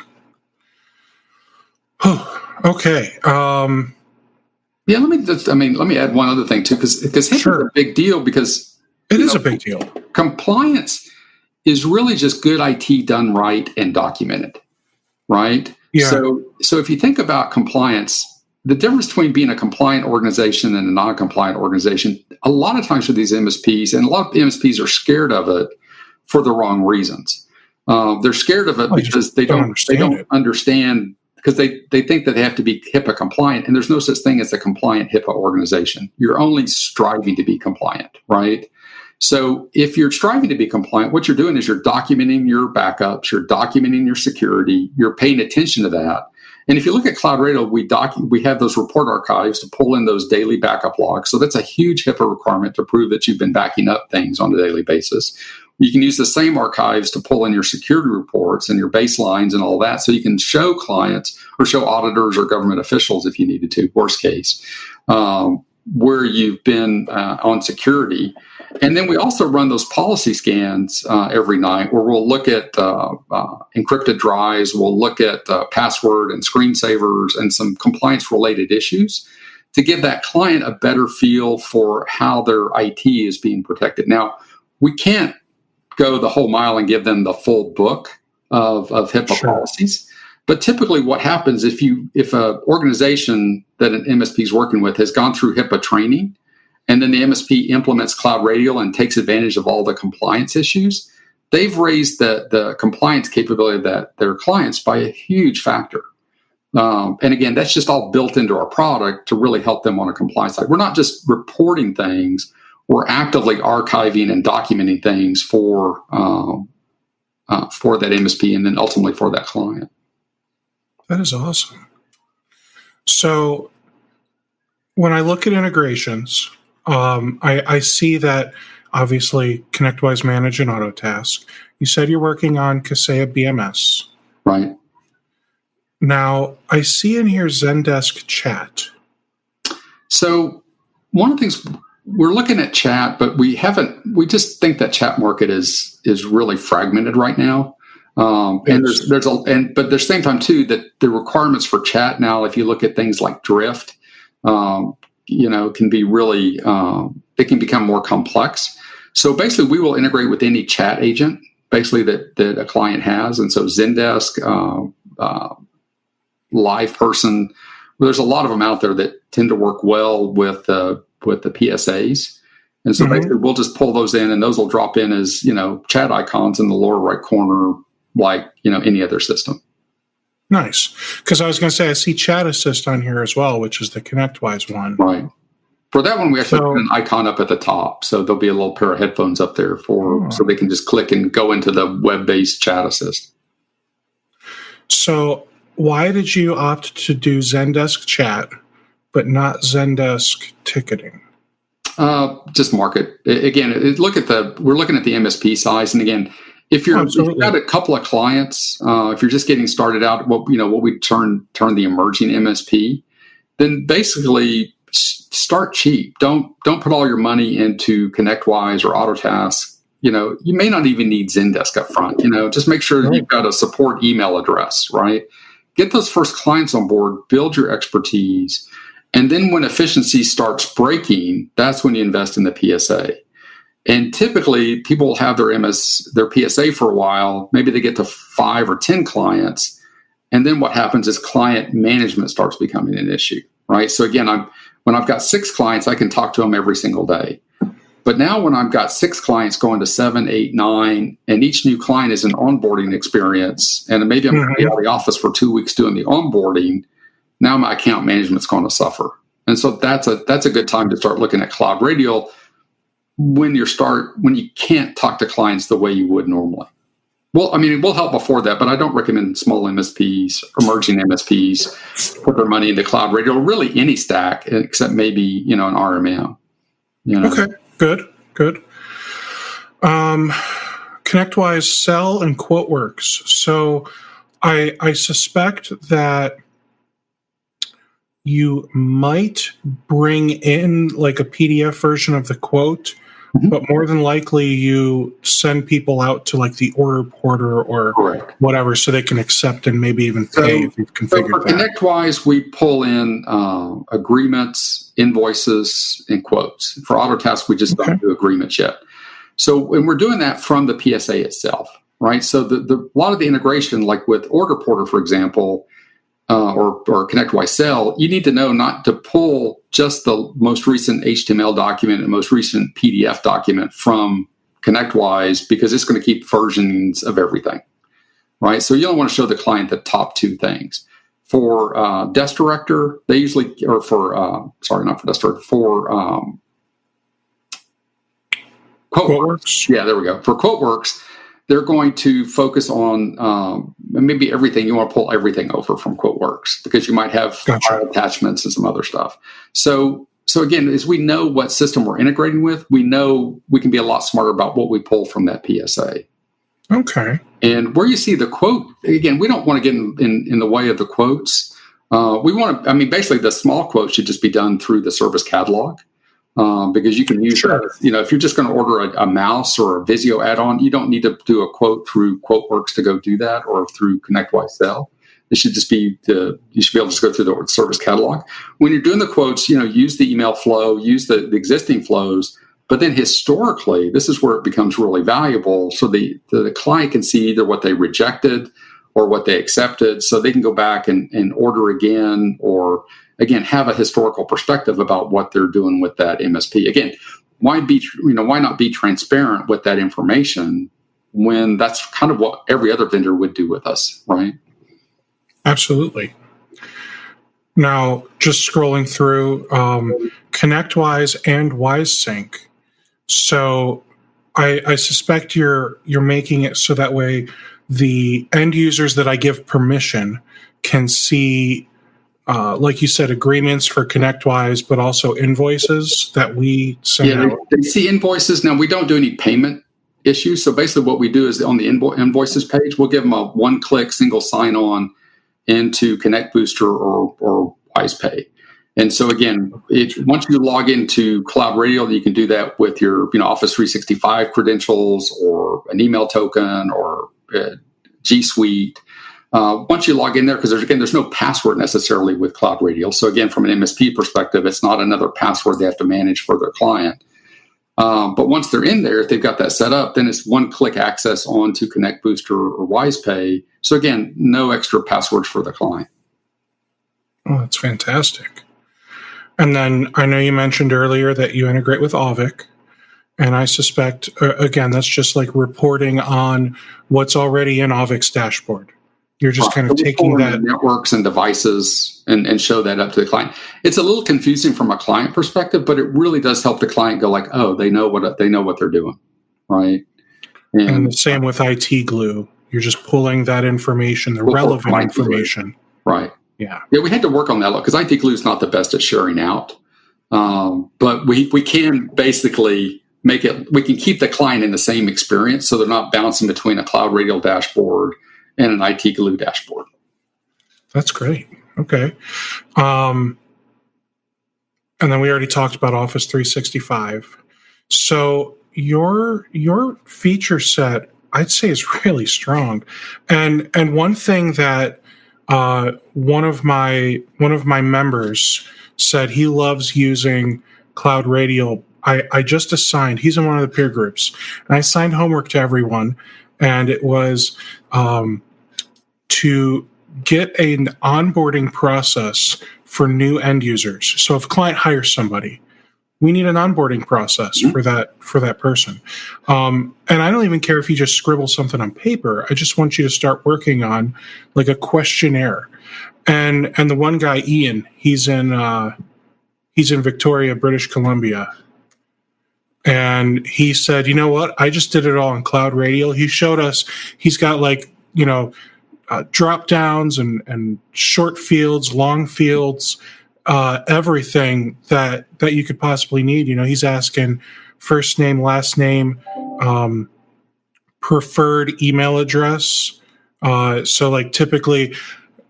Okay. Yeah, let me add one other thing too, because HIPAA is a big deal, because it is a big deal. Compliance is really just good IT done right and documented, right? Yeah. So if you think about compliance, the difference between being a compliant organization and a non-compliant organization, a lot of times for these MSPs, and a lot of MSPs are scared of it for the wrong reasons. They're scared of it because they don't understand, because they think that they have to be HIPAA compliant, and there's no such thing as a compliant HIPAA organization. You're only striving to be compliant, right? So if you're striving to be compliant, what you're doing is you're documenting your backups, you're documenting your security, you're paying attention to that. And if you look at CloudRadial, we have those report archives to pull in those daily backup logs. So that's a huge HIPAA requirement to prove that you've been backing up things on a daily basis. You can use the same archives to pull in your security reports and your baselines and all that, so you can show clients or show auditors or government officials, if you needed to, worst case, where you've been on security. And then we also run those policy scans every night, where we'll look at encrypted drives, we'll look at password and screensavers and some compliance-related issues to give that client a better feel for how their IT is being protected. Now, we can't go the whole mile and give them the full book of HIPAA policies. But typically what happens if an organization that an MSP is working with has gone through HIPAA training, and then the MSP implements CloudRadial and takes advantage of all the compliance issues, they've raised the compliance capability of their clients by a huge factor. And again, that's just all built into our product to really help them on a compliance side. We're not just reporting things. We're actively archiving and documenting things for that MSP and then ultimately for that client. That is awesome. So when I look at integrations, I see that obviously ConnectWise Manage and Autotask. You said you're working on Kaseya BMS. Right. Now, I see in here Zendesk Chat. So one of the things, we're looking at chat, but we just think that chat market is really fragmented right now. And but at the same time too, that the requirements for chat now, if you look at things like Drift, can be really, it can become more complex. So basically we will integrate with any chat agent basically that a client has. And so Zendesk, Live Person, there's a lot of them out there that tend to work well with the PSAs. And so basically we'll just pull those in, and those will drop in as, chat icons in the lower right corner, like, any other system. Nice. Because I was going to say, I see Chat Assist on here as well, which is the ConnectWise one. Right. For that one, we actually put an icon up at the top. So there'll be a little pair of headphones up there so they can just click and go into the web-based Chat Assist. So why did you opt to do Zendesk Chat, but not Zendesk Ticketing? Just market. Again, we're looking at the MSP size. And again, if you've got a couple of clients, if you're just getting started out, what we term the emerging MSP, then basically start cheap. Don't put all your money into ConnectWise or Autotask. You may not even need Zendesk up front. Just make sure that you've got a support email address, right? Get those first clients on board, build your expertise, and then when efficiency starts breaking, that's when you invest in the PSA. And typically, people will have their PSA for a while. Maybe they get to 5 or 10 clients, and then what happens is client management starts becoming an issue, right? So again, when I've got 6 clients, I can talk to them every single day. But now when I've got 6 clients going to 7, 8, 9, and each new client is an onboarding experience, and maybe I'm going to be out of the office for 2 weeks doing the onboarding, now my account management's going to suffer. And so that's a good time to start looking at CloudRadial when you can't talk to clients the way you would normally. Well, I mean, it will help before that, but I don't recommend small MSPs, emerging MSPs, put their money into CloudRadial, really any stack, except maybe, an RMM. Okay, good. ConnectWise Sell and QuoteWorks. So I suspect that you might bring in like a PDF version of the quote, but more than likely you send people out to like the order porter or whatever so they can accept and maybe even pay if you've configured for that. ConnectWise, we pull in agreements, invoices, and quotes. For Autotask, we just don't do agreements yet. So, and we're doing that from the PSA itself, right? So a lot of the integration, like with Order Porter, for example, or ConnectWise Sell, you need to know not to pull just the most recent HTML document and most recent PDF document from ConnectWise, because it's going to keep versions of everything, right? So you don't want to show the client the top 2 things. For Desk Director, they usually, or for, not for Desk Director, for QuoteWorks. Yeah, there we go. For QuoteWorks, they're going to focus on maybe everything. You want to pull everything over from QuoteWorks because you might have attachments and some other stuff. So again, as we know what system we're integrating with, we know we can be a lot smarter about what we pull from that PSA. Okay. And where you see the quote, again, we don't want to get in the way of the quotes. We want to, basically the small quote should just be done through the service catalog. Because you can use that, if you're just going to order a mouse or a Visio add-on, you don't need to do a quote through QuoteWorks to go do that, or through ConnectWise Sell. It should just be you should be able to go through the service catalog. When you're doing the quotes, use the email flow, use the existing flows, but then historically, this is where it becomes really valuable. So the client can see either what they rejected or what they accepted, so they can go back and order again, or again, have a historical perspective about what they're doing with that MSP. Again, why not be transparent with that information when that's kind of what every other vendor would do with us, right? Absolutely. Now, just scrolling through ConnectWise and WiseSync. So I suspect you're making it so that way the end users that I give permission can see like you said, agreements for ConnectWise, but also invoices that we send out. They see invoices. Now, we don't do any payment issues. So basically what we do is on the invoices page, we'll give them a one-click single sign-on into Connect Booster or WisePay. And so again, once you log into CloudRadial, you can do that with your Office 365 credentials or an email token or G Suite. Once you log in there, because there's no password necessarily with CloudRadial. So again, from an MSP perspective, it's not another password they have to manage for their client. But once they're in there, if they've got that set up, then it's one-click access onto Connect Booster or WisePay. So again, no extra passwords for the client. Oh, that's fantastic. And then I know you mentioned earlier that you integrate with Avik, and I suspect, again, that's just like reporting on what's already in Avik's dashboard. You're just kind of taking that networks and devices and show that up to the client. It's a little confusing from a client perspective, but it really does help the client go like, oh, they know what they're doing, right? And the same with IT Glue. You're just pulling that information, the relevant information, right? Yeah. We had to work on that a lot because IT Glue is not the best at sharing out, but we can basically make it. We can keep the client in the same experience, so they're not bouncing between a CloudRadial dashboard and an IT Glue dashboard. That's great. Okay. And then we already talked about Office 365. So your feature set, I'd say, is really strong. And one thing that one of my members said he loves using CloudRadial. I just assigned, he's in one of the peer groups, and I assigned homework to everyone, and it was to get an onboarding process for new end users. So if a client hires somebody, we need an onboarding process for that person. And I don't even care if you just scribble something on paper. I just want you to start working on like a questionnaire. And the one guy, Ian, he's in Victoria, British Columbia. And he said, you know what? I just did it all on CloudRadial. He showed us, he's got like, drop downs and short fields, long fields, everything that you could possibly need. He's asking first name, last name, preferred email address. So like typically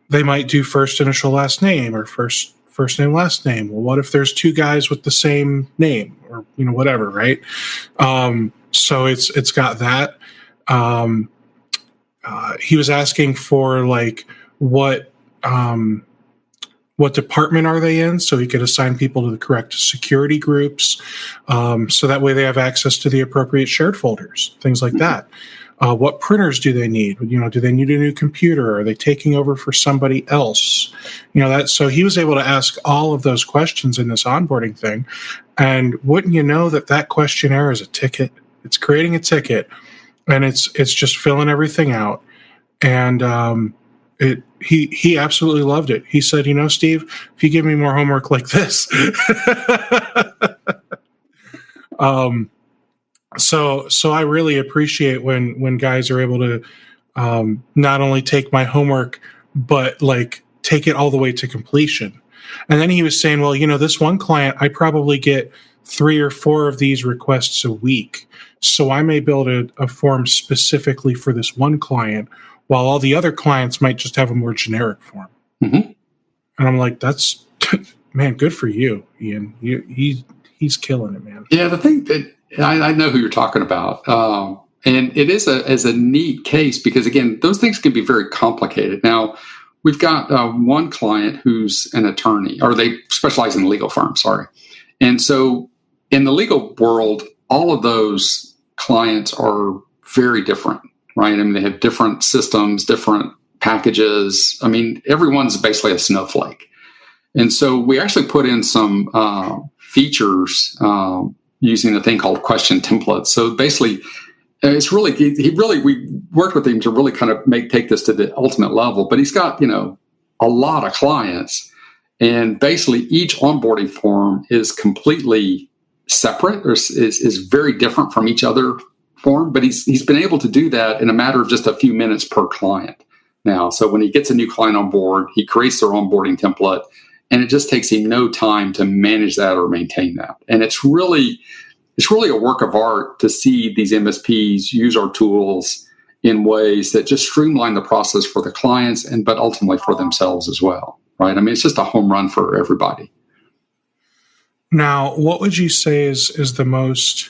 they might do first initial last name or first name, last name. Well, what if there's two guys with the same name or, whatever, right? So it's got that. He was asking for like what department are they in, so he could assign people to the correct security groups, so that way they have access to the appropriate shared folders, things like that. What printers do they need? Do they need a new computer? Are they taking over for somebody else? So he was able to ask all of those questions in this onboarding thing. And wouldn't you know that questionnaire is a ticket? It's creating a ticket, and it's just filling everything out. And he absolutely loved it. He said, Steve, if you give me more homework like this. So I really appreciate when guys are able to not only take my homework, but like take it all the way to completion. And then he was saying, well, this one client, I probably get 3 or 4 of these requests a week. So I may build a form specifically for this one client, while all the other clients might just have a more generic form. Mm-hmm. And I'm like, that's, man, good for you, Ian. He's killing it, man. Yeah, the thing that I know who you're talking about. And it is a neat case because, again, those things can be very complicated. Now, we've got one client who's an attorney, or they specialize in the legal firm, sorry. And so in the legal world, all of those clients are very different, right? I mean, they have different systems, different packages. I mean, everyone's basically a snowflake. And so we actually put in some features using a thing called question templates. So basically, it's really, we worked with him to really kind of take this to the ultimate level, but he's got, a lot of clients, and basically each onboarding form is completely separate, or is very different from each other form, but he's been able to do that in a matter of just a few minutes per client. now. So when he gets a new client on board, he creates their onboarding template, and it just takes him no time to manage that or maintain that. And it's really a work of art to see these MSPs use our tools in ways that just streamline the process for the clients, but ultimately for themselves as well, right? I mean, it's just a home run for everybody. Now, what would you say is the most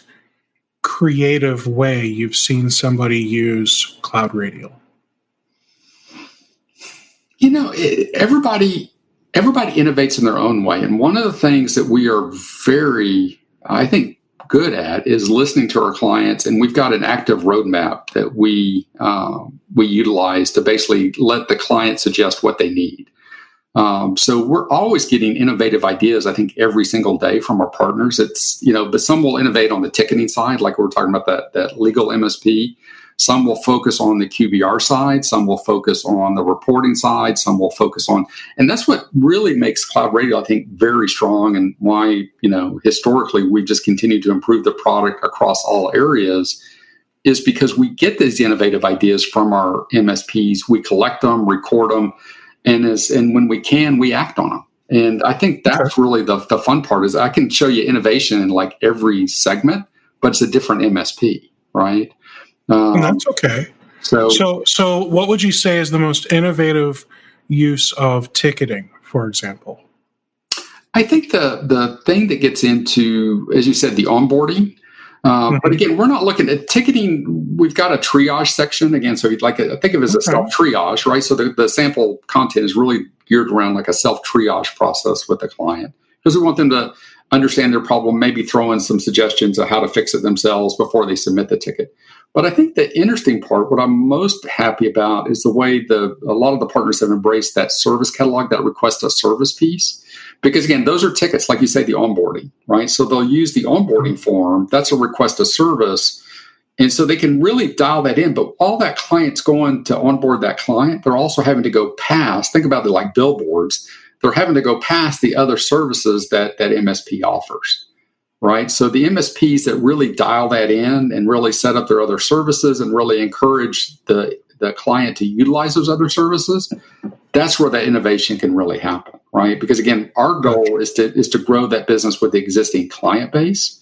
creative way you've seen somebody use CloudRadial? Everybody innovates in their own way. And one of the things that we are very, I think, good at is listening to our clients. And we've got an active roadmap that we utilize to basically let the client suggest what they need. So we're always getting innovative ideas, I think, every single day from our partners. It's, but some will innovate on the ticketing side, like we were talking about that legal MSP. Some will focus on the QBR side. Some will focus on the reporting side. Some will focus on, and that's what really makes CloudRadial, I think, very strong, and why, historically we've just continued to improve the product across all areas, is because we get these innovative ideas from our MSPs. We collect them, record them, and when we can, we act on them. And I think that's really the fun part, is I can show you innovation in like every segment, but it's a different MSP, right? And that's okay. So what would you say is the most innovative use of ticketing, for example? I think the thing that gets into, as you said, the onboarding. But again, we're not looking at ticketing. We've got a triage section again. So think of it as a self triage, right? So the sample content is really geared around like a self triage process with the client, because we want them to understand their problem, maybe throw in some suggestions of how to fix it themselves before they submit the ticket. But I think the interesting part, what I'm most happy about, is the way a lot of the partners have embraced that service catalog, that request a service piece. Because again, those are tickets, like you say, the onboarding, right? So they'll use the onboarding form. That's a request a service. And so they can really dial that in. But all that client's going to onboard that client, they're also having to go past, think about it like billboards. They're having to go past the other services that MSP offers, right? So the MSPs that really dial that in and really set up their other services and really encourage the client to utilize those other services, that's where that innovation can really happen, right? Because again, our goal is to grow that business with the existing client base,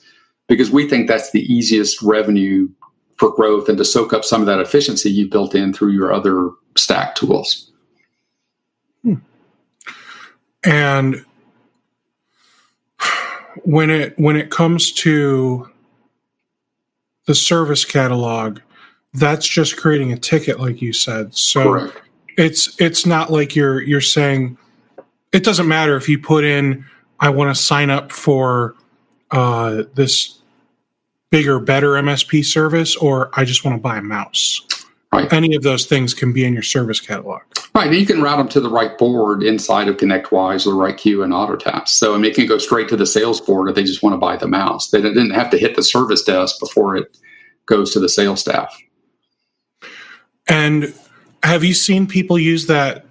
because we think that's the easiest revenue for growth and to soak up some of that efficiency you built in through your other stack tools. And when it comes to the service catalog, that's just creating a ticket, like you said. So correct. It's not like you're saying, it doesn't matter if you put in, I want to sign up for this bigger, better MSP service, or I just want to buy a mouse. Right. Any of those things can be in your service catalog. Right, and you can route them to the right board inside of ConnectWise or the right queue and AutoTask. So it can go straight to the sales board if they just want to buy the mouse. They didn't have to hit the service desk before it goes to the sales staff. And have you seen people use that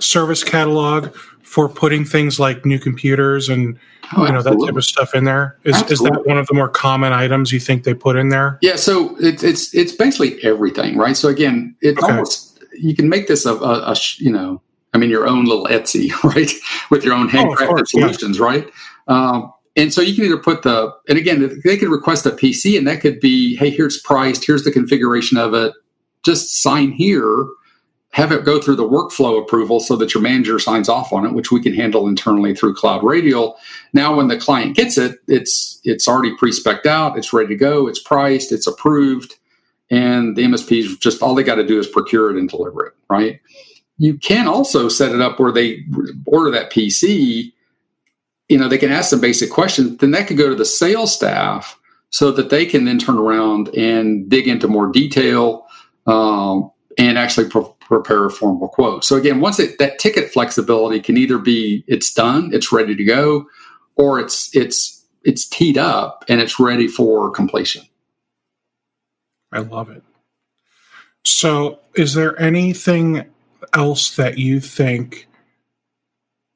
service catalog for putting things like new computers and that type of stuff in there? Is that one of the more common items you think they put in there? Yeah, so it's basically everything, right? So again, it's almost, you can make this your own little Etsy, right? With your own handcrafted solutions, right? And so you can either and again, they could request a PC, and that could be, hey, here's priced, here's the configuration of it, just sign here, have it go through the workflow approval so that your manager signs off on it, which we can handle internally through CloudRadial. Now, when the client gets it, it's already pre-spec'd out, it's ready to go, it's priced, it's approved, and the MSPs just, all they got to do is procure it and deliver it, right? You can also set it up where they order that PC, they can ask some basic questions, then that could go to the sales staff so that they can then turn around and dig into more detail and actually prepare a formal quote. So again, once that ticket flexibility can either be it's done, it's ready to go, or it's teed up and it's ready for completion. I love it. So is there anything else that you think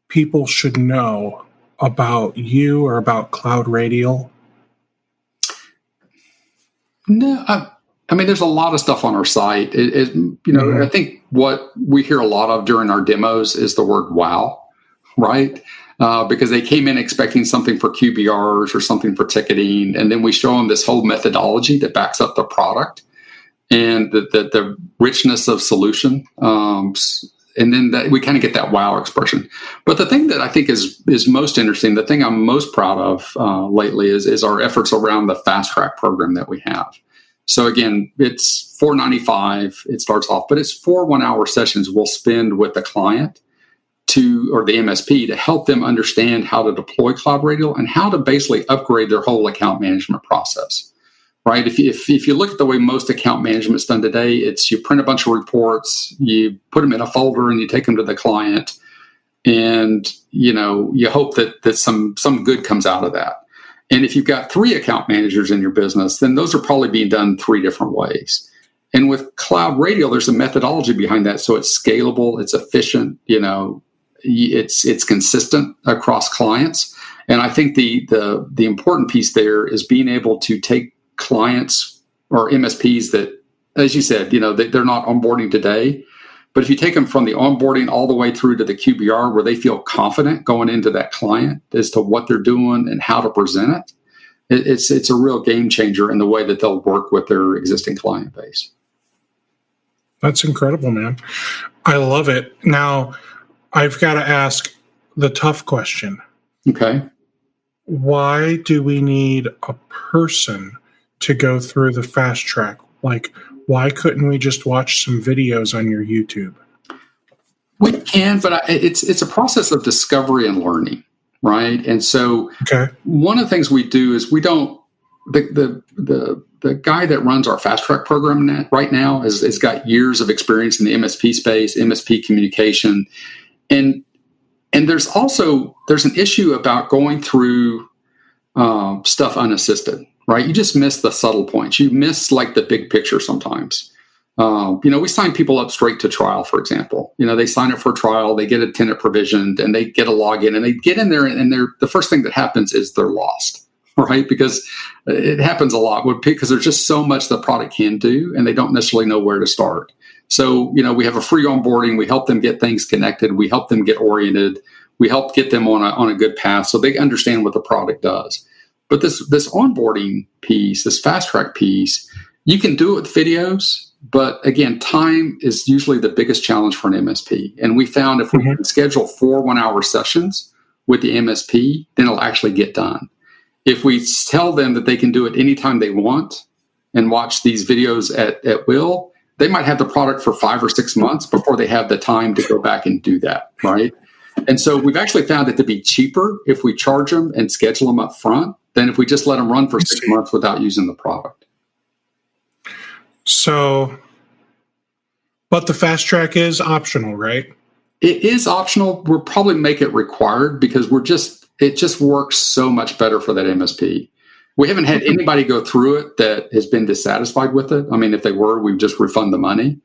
people should know about you or about CloudRadial? No, I mean, there's a lot of stuff on our site. I think what we hear a lot of during our demos is the word wow, right? Because they came in expecting something for QBRs or something for ticketing, and then we show them this whole methodology that backs up the product and the richness of solution. And then that we kind of get that wow expression. But the thing that I think is most interesting, the thing I'm most proud of lately is our efforts around the fast track program that we have. So again, it's $495. It starts off, but it's 4 1-hour sessions we'll spend with the client or the MSP to help them understand how to deploy CloudRadial and how to basically upgrade their whole account management process. Right? If you look at the way most account management is done today, it's you print a bunch of reports, you put them in a folder, and you take them to the client, and you hope that some good comes out of that. And if you've got 3 account managers in your business, then those are probably being done 3 different ways. And with CloudRadial, there's a methodology behind that, so it's scalable, it's efficient, it's consistent across clients. And I think the important piece there is being able to take clients or MSPs that, as you said, they're not onboarding today. But if you take them from the onboarding all the way through to the QBR, where they feel confident going into that client as to what they're doing and how to present it, it's a real game changer in the way that they'll work with their existing client base. That's incredible, man. I love it. Now, I've got to ask the tough question. Okay. Why do we need a person to go through the fast track? Like, why couldn't we just watch some videos on your YouTube? We can, but it's a process of discovery and learning, right? And so one of the things we do is we don't, the guy that runs our fast track program right now has got years of experience in the MSP space, MSP communication. And there's an issue about going through stuff unassisted. Right, you just miss the subtle points. You miss like the big picture sometimes. We sign people up straight to trial, for example. They sign up for a trial, they get a tenant provisioned, and they get a login, and they get in there, and the first thing that happens is they're lost, right? Because it happens a lot because there's just so much the product can do, and they don't necessarily know where to start. So, we have a free onboarding. We help them get things connected. We help them get oriented. We help get them on a good path so they understand what the product does. But this onboarding piece, this fast track piece, you can do it with videos, but again, time is usually the biggest challenge for an MSP. And we found if we can schedule 4 1-hour sessions with the MSP, then it'll actually get done. If we tell them that they can do it anytime they want and watch these videos at will, they might have the product for 5 or 6 months before they have the time to go back and do that, right? And so we've actually found it to be cheaper if we charge them and schedule them up front than if we just let them run for 6 months without using the product. So, but the fast track is optional, right? It is optional. We'll probably make it required because it just works so much better for that MSP. We haven't had anybody go through it that has been dissatisfied with it. I mean, if they were, we'd just refund the money.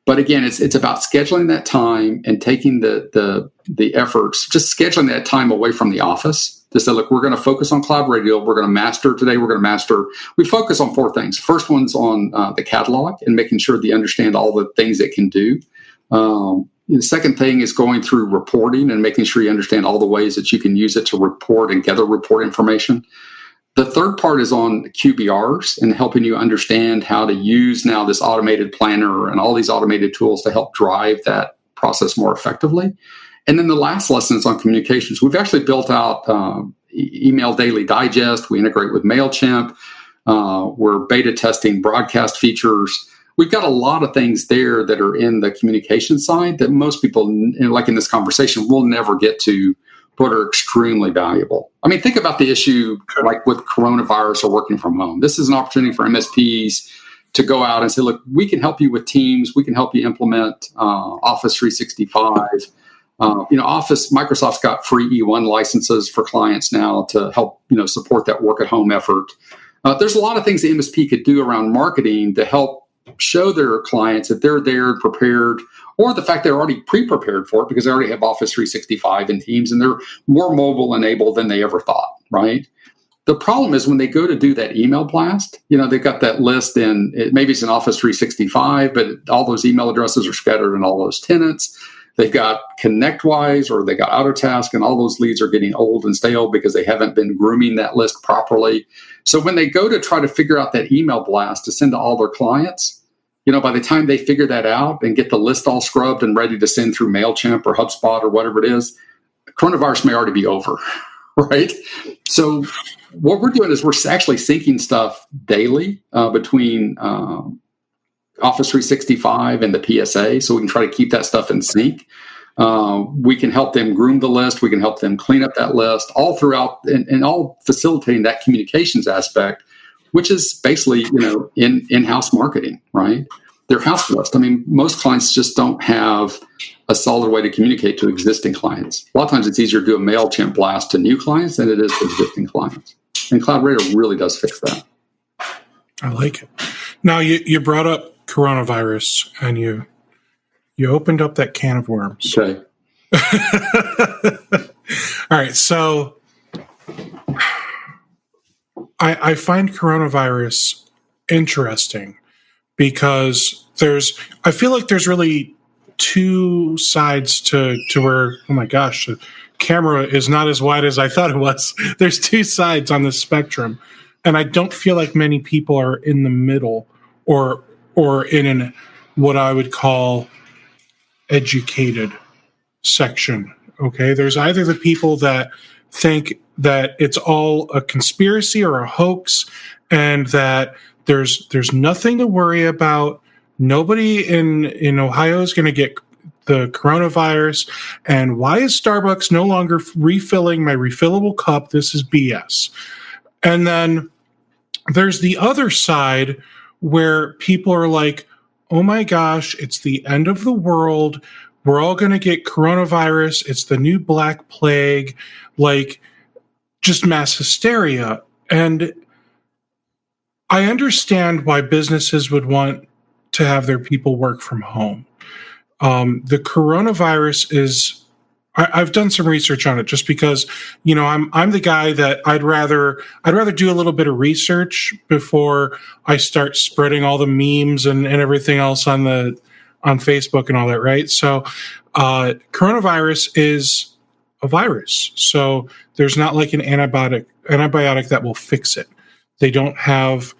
But again, it's about scheduling that time and taking the efforts, just scheduling that time away from the office to say, look, we're going to focus on CloudRadial. We're going to master today. We focus on 4 things. First one's on the catalog and making sure they understand all the things it can do. The second thing is going through reporting and making sure you understand all the ways that you can use it to report and gather report information. The third part is on QBRs and helping you understand how to use now this automated planner and all these automated tools to help drive that process more effectively. And then the last lesson is on communications. We've actually built out email daily digest. We integrate with MailChimp. We're beta testing broadcast features. We've got a lot of things there that are in the communication side that most people, like in this conversation, will never get to, but are extremely valuable. I mean, think about the issue like with coronavirus or working from home. This is an opportunity for MSPs to go out and say, look, we can help you with Teams. We can help you implement Office 365. Microsoft's got free E1 licenses for clients now to help, support that work at home effort. There's a lot of things the MSP could do around marketing to help show their clients that they're there prepared, or the fact they're already pre-prepared for it because they already have Office 365 and Teams and they're more mobile enabled than they ever thought, right? The problem is when they go to do that email blast, they've got that list maybe it's in Office 365, but all those email addresses are scattered in all those tenants. They've got ConnectWise or they got Autotask, and all those leads are getting old and stale because they haven't been grooming that list properly. So when they go to try to figure out that email blast to send to all their clients, by the time they figure that out and get the list all scrubbed and ready to send through MailChimp or HubSpot or whatever it is, coronavirus may already be over, right? So what we're doing is we're actually syncing stuff daily between Office 365 and the PSA, so we can try to keep that stuff in sync. We can help them groom the list. We can help them clean up that list, all throughout and all facilitating that communications aspect, which is basically, in-house marketing, right? Their house list. I mean, most clients just don't have a solid way to communicate to existing clients. A lot of times it's easier to do a MailChimp blast to new clients than it is to existing clients. And CloudRadial really does fix that. I like it. Now, you brought up coronavirus, and you opened up that can of worms. Okay. All right. So I find coronavirus interesting because I feel like there's really two sides to where, oh my gosh, the camera is not as wide as I thought it was. There's two sides on the spectrum. And I don't feel like many people are in the middle or in what I would call educated section. Okay. There's either the people that think that it's all a conspiracy or a hoax and that there's nothing to worry about. Nobody in Ohio is going to get the coronavirus. And why is Starbucks no longer refilling my refillable cup? This is BS. And then there's the other side where people are like, oh my gosh, it's the end of the world. We're all going to get coronavirus. It's the new Black Plague, like just mass hysteria. And I understand why businesses would want to have their people work from home. The coronavirus is, I've done some research on it just because, I'm the guy that I'd rather do a little bit of research before I start spreading all the memes and everything else on Facebook and all that, right? So coronavirus is a virus. So there's not like an antibiotic that will fix it. They don't have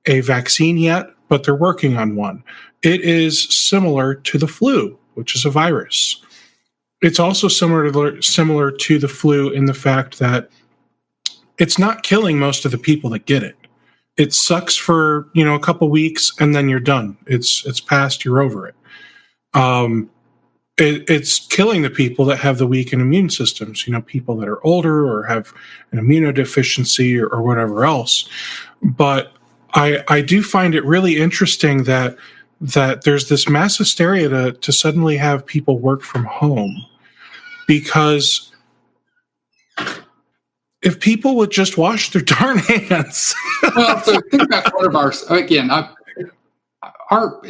a vaccine yet, but they're working on one. It is similar to the flu, which is a virus. It's also similar to the flu in the fact that it's not killing most of the people that get it. It sucks for, a couple weeks and then you're done. It's past, you're over it. It's killing the people that have the weakened immune systems, people that are older or have an immunodeficiency or whatever else. But I do find it really interesting that there's this mass hysteria to suddenly have people work from home, because if people would just wash their darn hands. Well, so think about coronavirus. Again,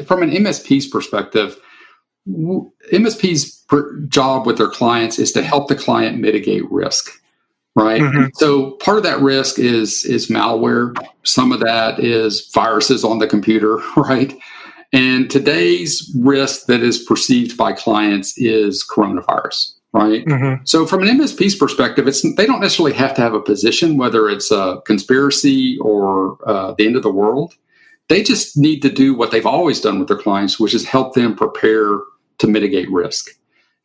from an MSP's perspective, MSP's job with their clients is to help the client mitigate risk, right? Mm-hmm. So part of that risk is malware. Some of that is viruses on the computer, right? And today's risk that is perceived by clients is coronavirus, right? Mm-hmm. So from an MSP's perspective, they don't necessarily have to have a position, whether it's a conspiracy or the end of the world. They just need to do what they've always done with their clients, which is help them prepare to mitigate risk.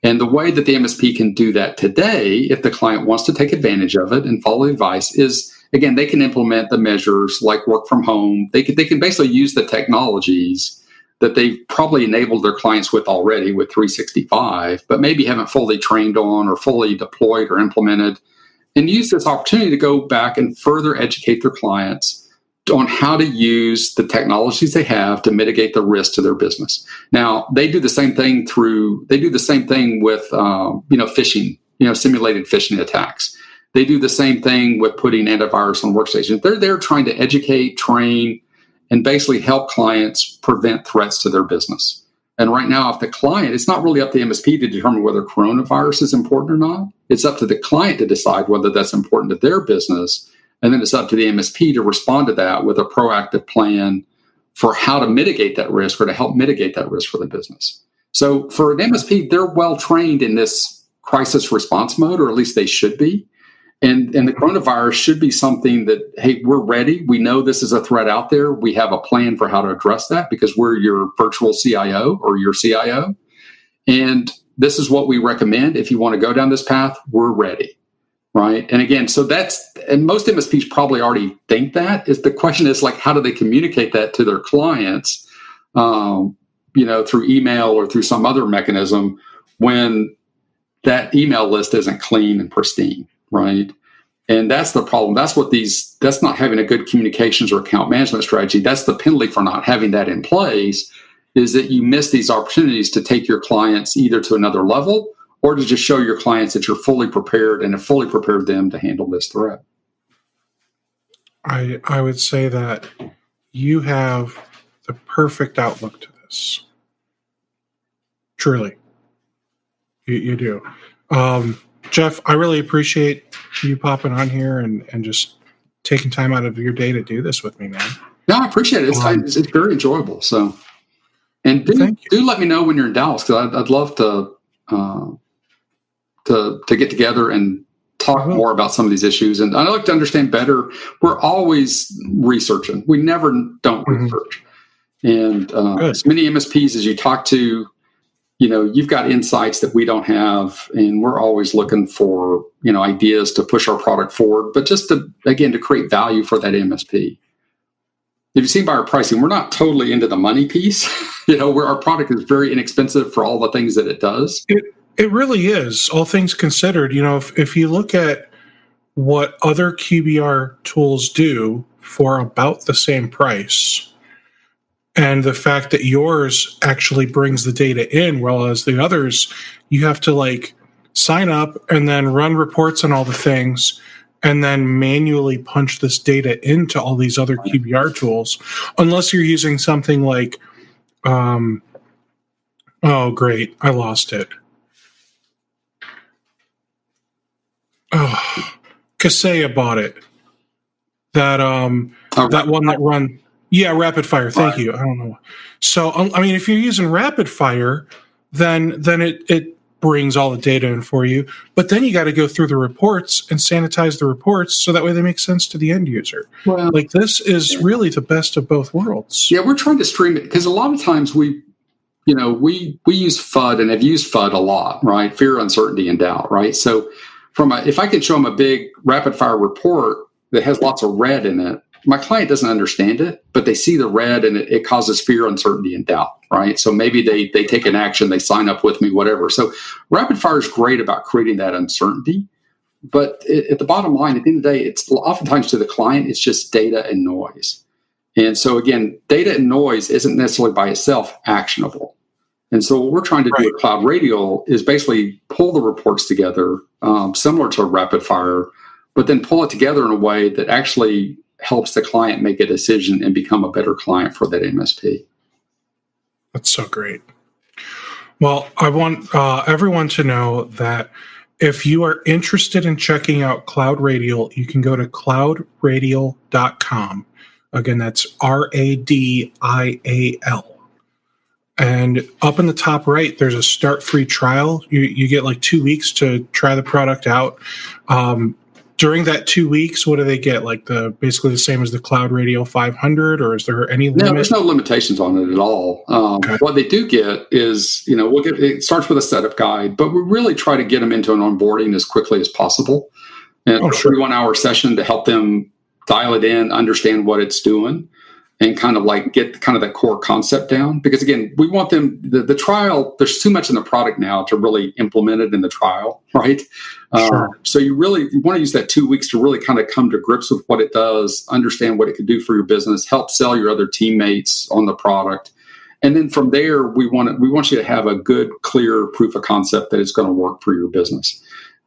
And the way that the MSP can do that today, if the client wants to take advantage of it and follow advice, is, again, they can implement the measures like work from home. They can basically use the technologies that they've probably enabled their clients with already with 365, but maybe haven't fully trained on or fully deployed or implemented, and use this opportunity to go back and further educate their clients on how to use the technologies they have to mitigate the risk to their business. Now, they do the same thing with phishing, simulated phishing attacks. They do the same thing with putting antivirus on workstations. They're there trying to educate, train, and basically help clients prevent threats to their business. And right now, if the client, it's not really up to the MSP to determine whether coronavirus is important or not. It's up to the client to decide whether that's important to their business And then it's up to the MSP to respond to that with a proactive plan for how to mitigate that risk or to help mitigate that risk for the business. So for an MSP, they're well trained in this crisis response mode, or at least they should be. And the coronavirus should be something that, hey, we're ready. We know this is a threat out there. We have a plan for how to address that because we're your virtual CIO or your CIO. And this is what we recommend. If you want to go down this path, we're ready. Right. And again, so and most MSPs probably already think that. Is the question is like, how do they communicate that to their clients, through email or through some other mechanism when that email list isn't clean and pristine, right? And that's the problem. That's not having a good communications or account management strategy. That's the penalty for not having that in place, is that you miss these opportunities to take your clients either to another level or to just show your clients that you're fully prepared and have fully prepared them to handle this threat. I would say that you have the perfect outlook to this. Truly. You do. Jeff, I really appreciate you popping on here and just taking time out of your day to do this with me, man. No, I appreciate it. It's very enjoyable. So, and do let me know when you're in Dallas, because I'd love to get together and talk more about some of these issues. And I'd like to understand better. We're always researching. We never don't research. And as many MSPs as you talk to, you've got insights that we don't have, and we're always looking for, ideas to push our product forward, but just to create value for that MSP. If you see by our pricing, we're not totally into the money piece, where our product is very inexpensive for all the things that it does. It really is, all things considered. If you look at what other QBR tools do for about the same price, and the fact that yours actually brings the data in, whereas the others, you have to sign up and then run reports on all the things and then manually punch this data into all these other QBR tools, unless you're using something like, oh, great, I lost it. Oh, Kaseya bought it. That one that run. Yeah, Rapid Fire. Thank you. I don't know. So, if you're using Rapid Fire, then it brings all the data in for you. But then you got to go through the reports and sanitize the reports so that way they make sense to the end user. Well, this is really the best of both worlds. Yeah, we're trying to stream it because a lot of times we use FUD and have used FUD a lot, right? Fear, uncertainty, and doubt, right? So, if I could show them a big Rapid Fire report that has lots of red in it, my client doesn't understand it, but they see the red and it causes fear, uncertainty, and doubt, right? So maybe they take an action, they sign up with me, whatever. So Rapid Fire is great about creating that uncertainty. But at the bottom line, at the end of the day, it's oftentimes to the client, it's just data and noise. And so again, data and noise isn't necessarily by itself actionable. And so what we're trying to do at CloudRadial is basically pull the reports together, similar to Rapid Fire, but then pull it together in a way that actually helps the client make a decision and become a better client for that MSP. That's so great. Well, I want everyone to know that if you are interested in checking out CloudRadial, you can go to cloudradial.com. Again, that's RADIAL. And up in the top right, there's a start free trial. You get 2 weeks to try the product out. During that 2 weeks, what do they get? Basically the same as the CloudRadial 500, or is there any limit? No, there's no limitations on it at all. What they do get is, it starts with a setup guide, but we really try to get them into an onboarding as quickly as possible. And a 31-hour session to help them dial it in, understand what it's doing, and kind of get that core concept down. Because again, we want them, the trial, there's too much in the product now to really implement it in the trial, right? So you want to use that 2 weeks to really kind of come to grips with what it does, understand what it could do for your business, help sell your other teammates on the product. And then from there, we want you to have a good, clear proof of concept that it's going to work for your business.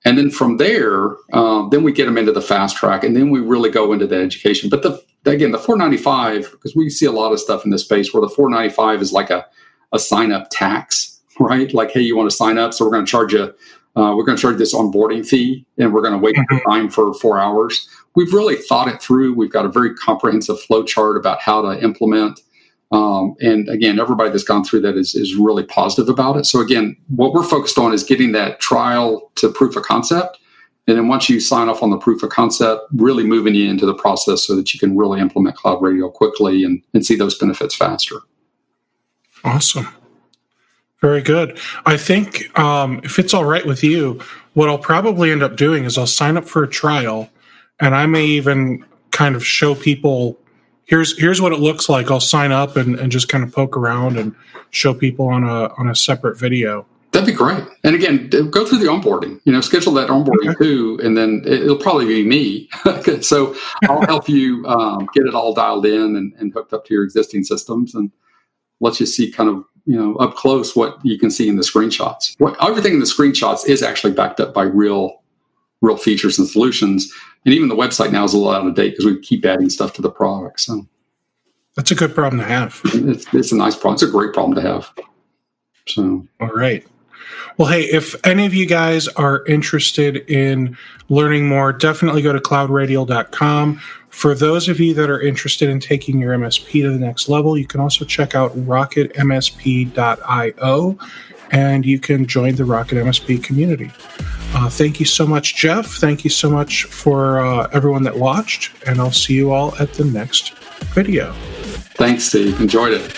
And then from there, then we get them into the fast track, and then we really go into the education. But the $495, because we see a lot of stuff in this space where the $495 is like a sign-up tax, right? Hey, you want to sign up, so we're going to charge you we're going to charge this onboarding fee, and we're going to wait the time for 4 hours. We've really thought it through. We've got a very comprehensive flow chart about how to implement. And again, everybody that's gone through that is really positive about it. So again, what we're focused on is getting that trial to proof of concept. And then once you sign off on the proof of concept, really moving you into the process so that you can really implement CloudRadial quickly and see those benefits faster. Awesome. Very good. I think if it's all right with you, what I'll probably end up doing is I'll sign up for a trial, and I may even kind of show people, here's what it looks like. I'll sign up and just kind of poke around and show people on a separate video. That'd be great. And again, go through the onboarding, schedule that onboarding too, and then it'll probably be me. So I'll help you get it all dialed in and hooked up to your existing systems, and let you see kind of, up close what you can see in the screenshots. Everything in the screenshots is actually backed up by real features and solutions. And even the website now is a little out of date because we keep adding stuff to the product. So that's a good problem to have. It's a nice problem. It's a great problem to have. So, all right. Well, hey, if any of you guys are interested in learning more, definitely go to cloudradial.com. For those of you that are interested in taking your MSP to the next level, you can also check out RocketMSP.io, and you can join the Rocket MSP community. Thank you so much, Jeff. Thank you so much for everyone that watched, and I'll see you all at the next video. Thanks, Steve. Enjoyed it.